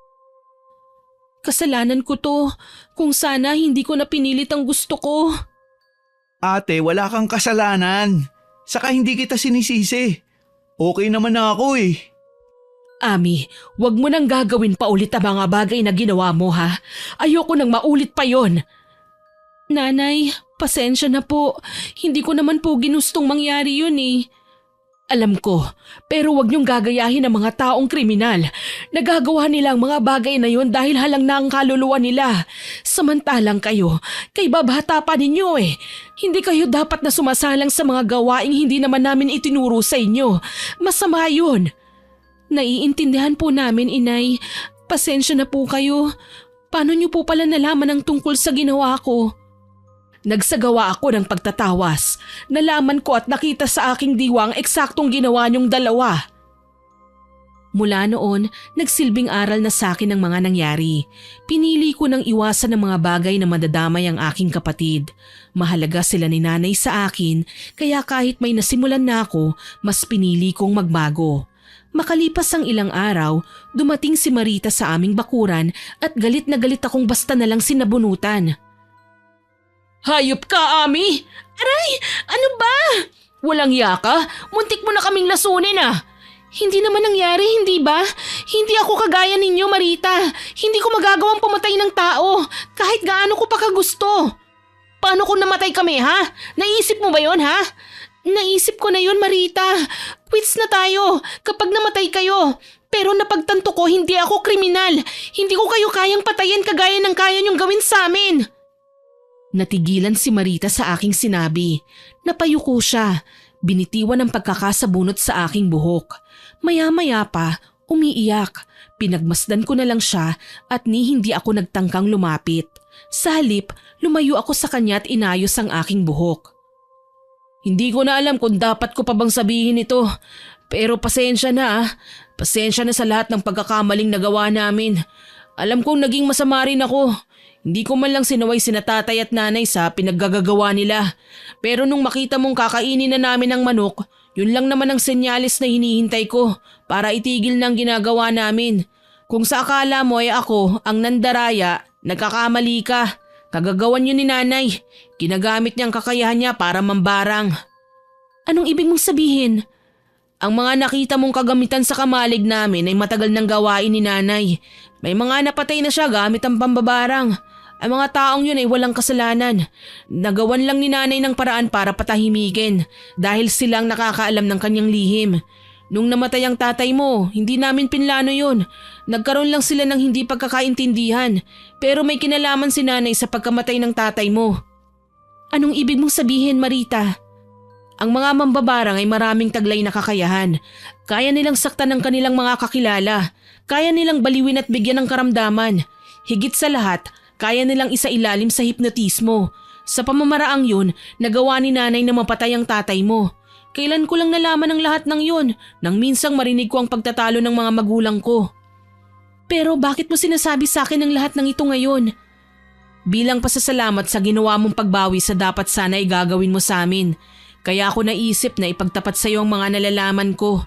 Kasalanan ko to. Kung sana hindi ko na pinilit ang gusto ko. Ate, wala kang kasalanan. Saka hindi kita sinisisi. Okay naman na ako eh. Ami, wag mo nang gagawin pa ulit ang mga bagay na ginawa mo ha. Ayoko nang maulit pa yon. Nanay, pasensya na po. Hindi ko naman po ginustong mangyari yun eh. Alam ko, pero wag niyong gagayahin ang mga taong kriminal. Nagagawa nila ang mga bagay na yun dahil halang na ang kaluluwa nila. Samantalang kayo, kay babata pa ninyo eh. Hindi kayo dapat na sumasalang sa mga gawaing hindi naman namin itinuro sa inyo. Masama yun. Naiintindihan po namin, Inay. Pasensya na po kayo. Paano niyo po pala nalaman ang tungkol sa ginawa ko? Nagsagawa ako ng pagtatawas. Nalaman ko at nakita sa aking diwa ang eksaktong ginawa niyong dalawa. Mula noon, nagsilbing aral na sa akin ang mga nangyari. Pinili ko nang iwasan ang mga bagay na madadamay ang aking kapatid. Mahalaga sila ni nanay sa akin, kaya kahit may nasimulan na ako, mas pinili kong magbago. Makalipas ang ilang araw, dumating si Marita sa aming bakuran at galit na galit akong basta na lang sinabunutan. Hayop ka, Ami! Aray! Ano ba? Walang yaka? Muntik mo na kaming lasunin ah! Hindi naman nangyari, hindi ba? Hindi ako kagaya ninyo, Marita. Hindi ko magagawang pumatay ng tao, kahit gaano ko pa kagusto. Paano kung namatay kami, ha? Naisip mo ba yon, ha? Naisip ko na yon, Marita. Quits na tayo kapag namatay kayo. Pero napagtanto ko, hindi ako kriminal. Hindi ko kayo kayang patayin kagaya ng kaya niyong gawin sa amin. Natigilan si Marita sa aking sinabi. Napayuko siya. Binitiwan ang pagkakasabunot sa aking buhok. Maya-maya pa, umiiyak. Pinagmasdan ko na lang siya at hindi ako nagtangkang lumapit. Sa halip, lumayo ako sa kanya at inayos ang aking buhok. Hindi ko na alam kung dapat ko pa bang sabihin ito. Pero pasensya na ah. Pasensya na sa lahat ng pagkakamaling nagawa namin. Alam kong naging masama rin ako. Hindi ko man lang sinaway sina tatay at nanay sa pinaggagawa nila. Pero nung makita mong kakainin na namin ang manok, yun lang naman ang senyales na hinihintay ko para itigil ng ginagawa namin. Kung sa akala mo ay ako ang nandaraya, nagkakamali ka. Kagagawan yun ni nanay. Ginagamit niyang kakayahan niya para mambarang. Anong ibig mong sabihin? Ang mga nakita mong kagamitan sa kamalig namin ay matagal nang gawain ni nanay. May mga napatay na siya gamit ang pambabarang. Ang mga taong yun ay walang kasalanan. Nagawan lang ni nanay ng paraan para patahimikin dahil silang nakakaalam ng kanyang lihim. Nung namatay ang tatay mo, hindi namin pinlano yun. Nagkaroon lang sila ng hindi pagkakaintindihan. Pero may kinalaman si nanay sa pagkamatay ng tatay mo. Anong ibig mong sabihin, Marita? Ang mga mambabarang ay maraming taglay na kakayahan. Kaya nilang saktan ng kanilang mga kakilala. Kaya nilang baliwin at bigyan ng karamdaman. Higit sa lahat, kaya nilang isailalim sa hipnotismo. Sa pamamaraang yun, nagawa ni nanay na mapatay ang tatay mo. Kailan ko lang nalaman ang lahat ng yun nang minsang marinig ko ang pagtatalo ng mga magulang ko. Pero bakit mo sinasabi sa akin ang lahat ng ito ngayon? Bilang pasasalamat sa ginawa mong pagbawi sa dapat sana ay gagawin mo sa amin. Kaya ako naisip na ipagtapat sa iyo ang mga nalalaman ko.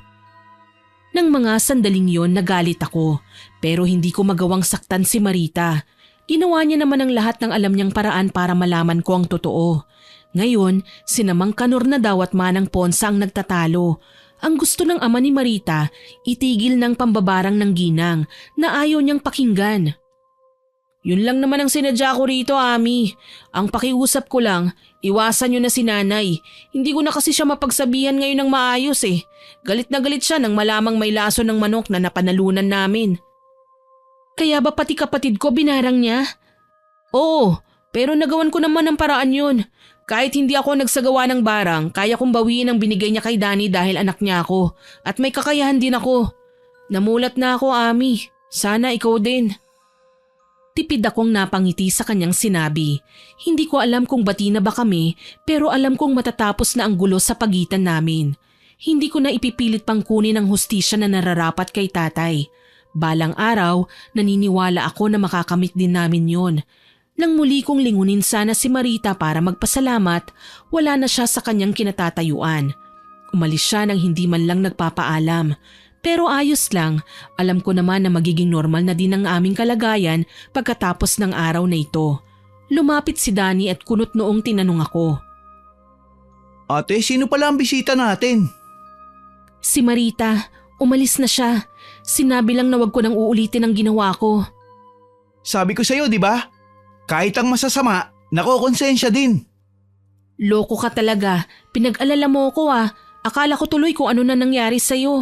Nang mga sandaling yon nagalit ako, pero hindi ko magawang saktan si Marita. Ginawa niya naman ang lahat ng alam niyang paraan para malaman ko ang totoo. Ngayon, sinamang Kanor na daw at Manang Ponsa ang nagtatalo. Ang gusto ng ama ni Marita, itigil ng pambabarang ng ginang na ayaw niyang pakinggan. Yun lang naman ang sinadya ko rito, Ami. Ang pakiusap ko lang, iwasan niyo na si nanay. Hindi ko na kasi siya mapagsabihan ngayon ng maayos eh. Galit na galit siya nang malamang may laso ng manok na napanalunan namin. Kaya ba pati kapatid ko binarang niya? Oo, pero nagawan ko naman ang paraan yun. Kahit hindi ako nagsagawa ng barang, kaya kong bawiin ang binigay niya kay Danny dahil anak niya ako. At may kakayahan din ako. Namulat na ako, Ami. Sana ikaw din. Tipid akong napangiti sa kanyang sinabi. Hindi ko alam kung bati na ba kami, pero alam kong matatapos na ang gulo sa pagitan namin. Hindi ko na ipipilit pang kunin ang hustisya na nararapat kay tatay. Balang araw, naniniwala ako na makakamit din namin yon. Nang muli kong lingunin sana si Marita para magpasalamat, wala na siya sa kanyang kinatatayuan. Umalis siya nang hindi man lang nagpapaalam. Pero ayos lang, alam ko naman na magiging normal na din ang aming kalagayan pagkatapos ng araw na ito. Lumapit si Danny at kunot noong tinanong ako. Ate, sino pala ang bisita natin? Si Marita, umalis na siya. Sinabi lang na wag ko nang uulitin ang ginawa ko. Sabi ko sa'yo, di ba? Kahit ang masasama, nakokonsensya din. Loko ka talaga, pinag-alala mo ko ah. Akala ko tuloy kung ano na nangyari sa'yo.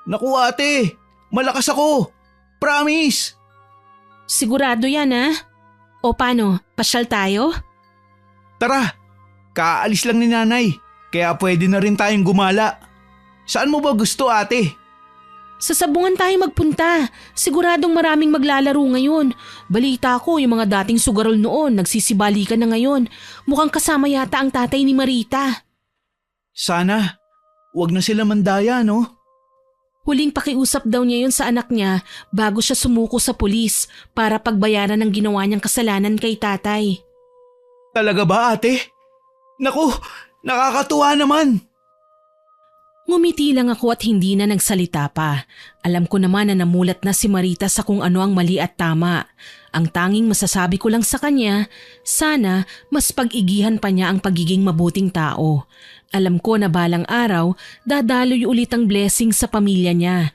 Naku ate, malakas ako. Promise. Sigurado yan ah. O paano, pasyal tayo? Tara, kaalis lang ni nanay. Kaya pwede na rin tayong gumala. Saan mo ba gusto ate? Sa sabungan tayo magpunta. Siguradong maraming maglalaro ngayon. Balita ko yung mga dating sugarol noon nagsisibalikan na ngayon. Mukhang kasama yata ang tatay ni Marita. Sana, wag na sila mandaya no? Huling pakiusap daw niya yun sa anak niya bago siya sumuko sa pulis para pagbayaran ng ginawa niyang kasalanan kay tatay. Talaga ba ate? Naku, nakakatuwa naman. Ngumiti lang ako at hindi na nagsalita pa. Alam ko naman na namulat na si Marita sa kung ano ang mali at tama. Ang tanging masasabi ko lang sa kanya, sana mas pag-igihan pa niya ang pagiging mabuting tao. Alam ko na balang araw, dadaloy ulit ang blessing sa pamilya niya.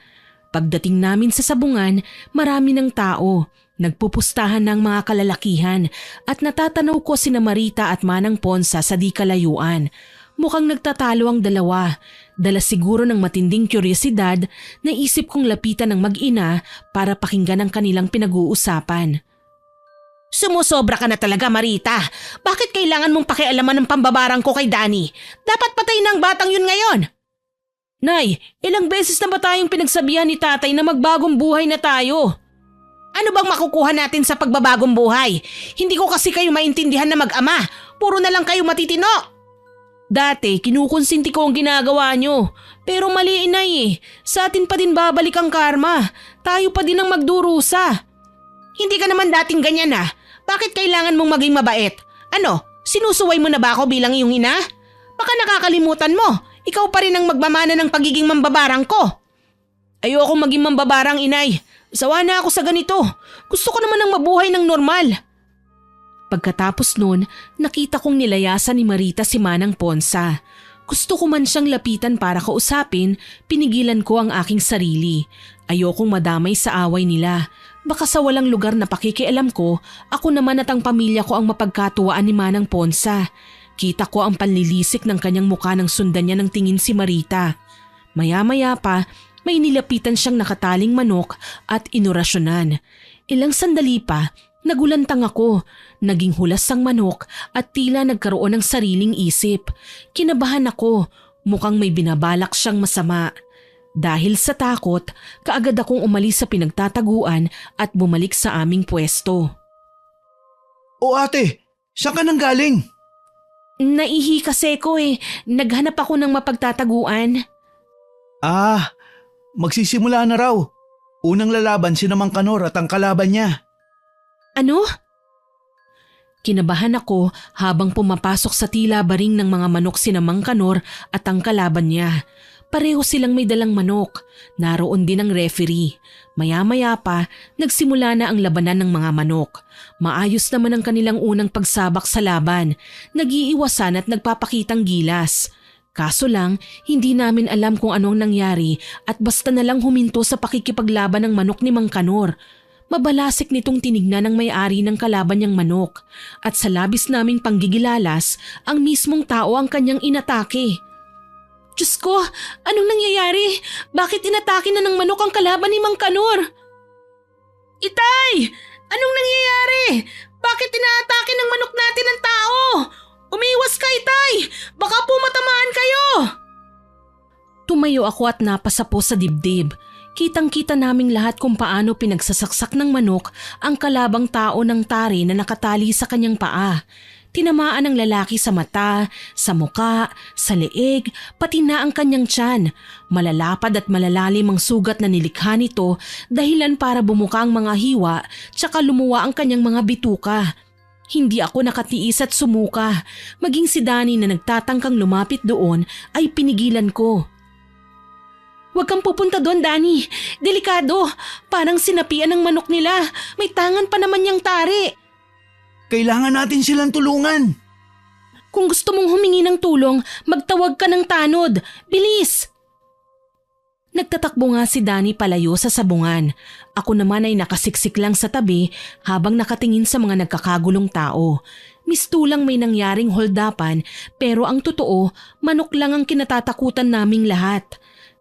Pagdating namin sa sabungan, marami ng tao. Nagpupustahan ng mga kalalakihan at natatanaw ko sina Marita at Manang Ponsa sa di kalayuan. Mukhang nagtatalo ang dalawa. Dala siguro ng matinding kuryosidad, naisip kong lapitan ng mag-ina para pakinggan ang kanilang pinag-uusapan. Sumusobra ka na talaga, Marita. Bakit kailangan mong pakialaman ng pambabarang ko kay Danny? Dapat patay na ang batang yun ngayon. Nay, ilang beses na ba tayong pinagsabihan ni tatay na magbagong buhay na tayo? Ano bang makukuha natin sa pagbabagong buhay? Hindi ko kasi kayo maintindihan na mag-ama. Puro na lang kayo matitino. Dati, kinukonsinti ko ang ginagawa nyo. Pero mali inay eh. Sa atin pa din babalik ang karma. Tayo pa din ang magdurusa. Hindi ka naman dating ganyan ah. Bakit kailangan mong maging mabait? Ano, sinusuway mo na ba ako bilang iyong ina? Baka nakakalimutan mo. Ikaw pa rin ang magmamana ng pagiging mambabarang ko. Ayokong maging mambabarang inay. Sawa na ako sa ganito. Gusto ko naman ng mabuhay ng normal. Pagkatapos nun, nakita kong nilayasan ni Marita si Manang Ponsa. Gusto ko man siyang lapitan para kausapin, pinigilan ko ang aking sarili. Ayokong madamay sa away nila. Baka sa walang lugar na pakikialam ko, ako naman at ang pamilya ko ang mapagkatuwaan ni Manang Ponsa. Kita ko ang panlilisik ng kanyang mukha nang sundan niya ng tingin si Marita. Maya-maya pa, may nilapitan siyang nakataling manok at inorasyonan. Ilang sandali pa, nagulantang ako. Naging hulas ang manok at tila nagkaroon ng sariling isip. Kinabahan ako, mukhang may binabalak siyang masama. Dahil sa takot, kaagad akong umalis sa pinagtataguan at bumalik sa aming pwesto. O ate, saan ka nang galing? Naihi kasi ko eh. Naghanap ako ng mapagtataguan. Ah, magsisimula na raw. Unang lalaban si Mang Kanor at ang kalaban niya. Ano? Kinabahan ako habang pumapasok sa tila baring ng mga manok si Mang Kanor at ang kalaban niya. Pareho silang may dalang manok. Naroon din ang referee. Maya-maya pa, nagsimula na ang labanan ng mga manok. Maayos naman ang kanilang unang pagsabak sa laban. Nag-iiwasan at nagpapakitang gilas. Kaso lang, hindi namin alam kung anong nangyari at basta na lang huminto sa pakikipaglaban ng manok ni Mang Kanor. Mabalasik nitong tinignan ng may-ari ng kalaban niyang manok. At sa labis naming panggigilalas, ang mismong tao ang kanyang inatake. Diyos ko, anong nangyayari? Bakit inatake na ng manok ang kalaban ni Mang Kanor? Itay! Anong nangyayari? Bakit inaatake ng manok natin ang tao? Umiwas ka, Itay! Baka po matamaan kayo! Tumayo ako at napasapo sa dibdib. Kitang-kita naming lahat kung paano pinagsasaksak ng manok ang kalabang tao ng tari na nakatali sa kanyang paa. Tinamaan ng lalaki sa mata, sa muka, sa leeg, pati na ang kanyang tiyan. Malalapad at malalalim ang sugat na nilikha nito dahilan para bumuka ang mga hiwa tsaka lumuwa ang kanyang mga bituka. Hindi ako nakatiis at sumuka. Maging si Danny na nagtatangkang lumapit doon ay pinigilan ko. Huwag kang pupunta doon, Danny. Delikado. Parang sinapian ng manok nila. May tangan pa naman yung tari. Kailangan natin silang tulungan. Kung gusto mong humingi ng tulong, magtawag ka ng tanod. Bilis! Nagtatakbo nga si Danny palayo sa sabungan. Ako naman ay nakasiksik lang sa tabi habang nakatingin sa mga nagkakagulong tao. Mistulang may nangyaring holdapan pero ang totoo, manok lang ang kinatatakutan naming lahat.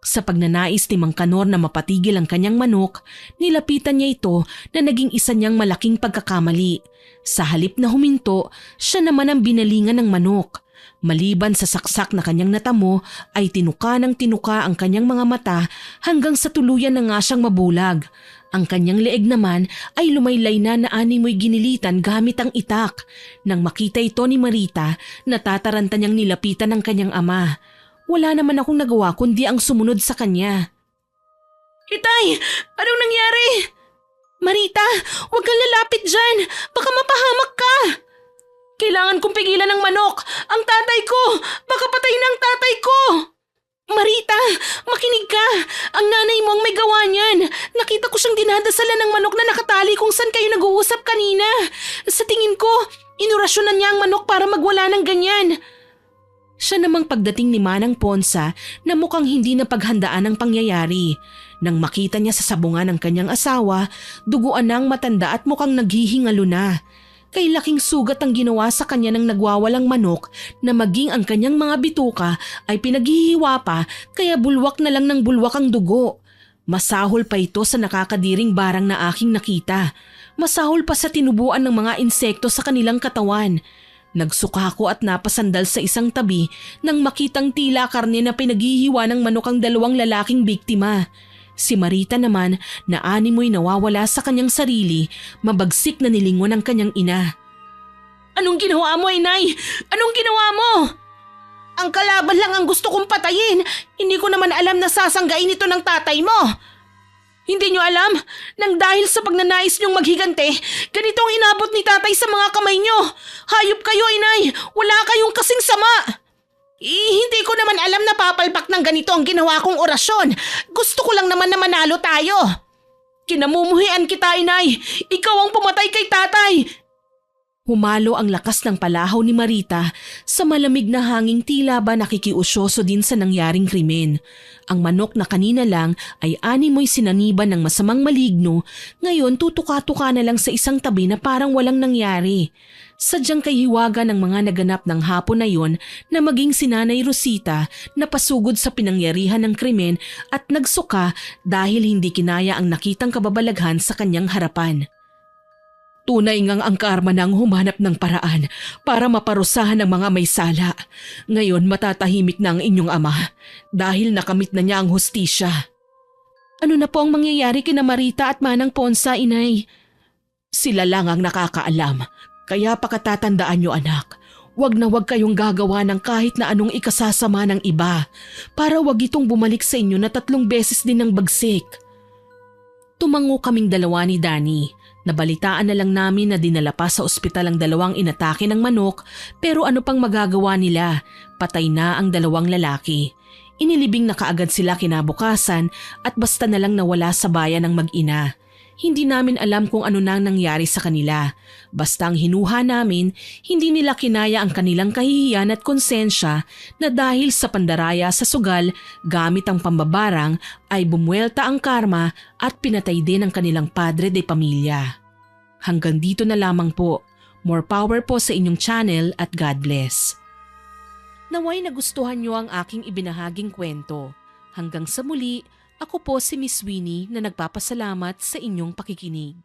Sa pagnanais ni Mang Kanor na mapatigil ang kanyang manok, nilapitan niya ito na naging isa niyang malaking pagkakamali. Sa halip na huminto, siya naman ang binalingan ng manok. Maliban sa saksak na kanyang natamo ay tinuka ng tinuka ang kanyang mga mata hanggang sa tuluyan na nga siyang mabulag. Ang kanyang leeg naman ay lumaylay na animoy ginilitan gamit ang itak. Nang makita ito ni Marita, natataranta niyang nilapitan ng kanyang ama. Wala naman akong nagawa kundi ang sumunod sa kanya. Itay! Anong nangyari? Marita, huwag kang lalapit dyan! Baka mapahamak ka! Kailangan kong pigilan ng manok! Ang tatay ko! Baka patayin ang tatay ko! Marita, makinig ka! Ang nanay mo ang may gawa niyan! Nakita ko siyang dinadasalan ng manok na nakatali kung saan kayo nag-uusap kanina. Sa tingin ko, inurasyonan niya ang manok para magwala ng ganyan. Siya namang pagdating ni Manang Ponsa na mukhang hindi na paghandaan ang pangyayari. Nang makita niya sa sabungan ng kanyang asawa, duguan na ang matanda at mukhang naghihingalo na. Kay laking sugat ang ginawa sa kanya ng nagwawalang manok na maging ang kanyang mga bituka ay pinaghihiwa pa kaya bulwak na lang ng bulwak ang dugo. Masahol pa ito sa nakakadiring barang na aking nakita. Masahol pa sa tinubuan ng mga insekto sa kanilang katawan. Nagsuka ako at napasandal sa isang tabi nang makitang tila karne na pinaghihiwa ng manok ang dalawang lalaking biktima. Si Marita naman na animoy nawawala sa kanyang sarili, mabagsik na nilingon ang kanyang ina. Anong ginawa mo, inay? Anong ginawa mo? Ang kalaban lang ang gusto kong patayin. Hindi ko naman alam na sasanggain ito ng tatay mo. Hindi nyo alam? Nang dahil sa pagnanais nyong maghigante, ganito ang inabot ni tatay sa mga kamay nyo. Hayop kayo, inay. Wala kayong kasing sama. Hindi ko naman alam na papalpak ng ganito ang ginawa kong orasyon. Gusto ko lang naman na manalo tayo. Kinamumuhian kita, inay. Ikaw ang pumatay kay tatay. Humalo ang lakas ng palahaw ni Marita sa malamig na hanging tila ba nakikiusyoso din sa nangyaring krimen. Ang manok na kanina lang ay animoy sinaniban ng masamang maligno, ngayon tutuka-tuka na lang sa isang tabi na parang walang nangyari. Sadyang kahiwaga ng mga naganap ng hapon na yon na maging si Nanay Rosita na pasugod sa pinangyarihan ng krimen at nagsuka dahil hindi kinaya ang nakitang kababalaghan sa kanyang harapan. Tunay ngang ang karma nang humanap ng paraan para maparusahan ng mga may sala. Ngayon matatahimik na ang inyong ama dahil nakamit na niya ang hustisya. Ano na po ang mangyayari kina Marita at Manang Ponsa, inay? Sila lang ang nakakaalam. Kaya pakatatandaan nyo, anak, wag na wag kayong gagawa ng kahit na anong ikasasama ng iba para wag itong bumalik sa inyo na 3 beses din ng bagsik. Tumango kaming dalawa ni Danny. Nabalitaan na lang namin na dinala pa sa ospital ang 2 inatake ng manok pero ano pang magagawa nila? Patay na ang 2 lalaki. Inilibing na kaagad sila kinabukasan at basta na lang nawala sa bayan ng mag-ina. Hindi namin alam kung ano nang nangyari sa kanila. Basta ang hinuha namin, hindi nila kinaya ang kanilang kahihiyan at konsensya na dahil sa pandaraya sa sugal gamit ang pambabarang ay bumuelta ang karma at pinatay din ang kanilang padre de pamilya. Hanggang dito na lamang po. More power po sa inyong channel at God bless. Naway nagustuhan niyo ang aking ibinahaging kwento. Hanggang sa muli, ako po si Miss Winnie na nagpapasalamat sa inyong pakikinig.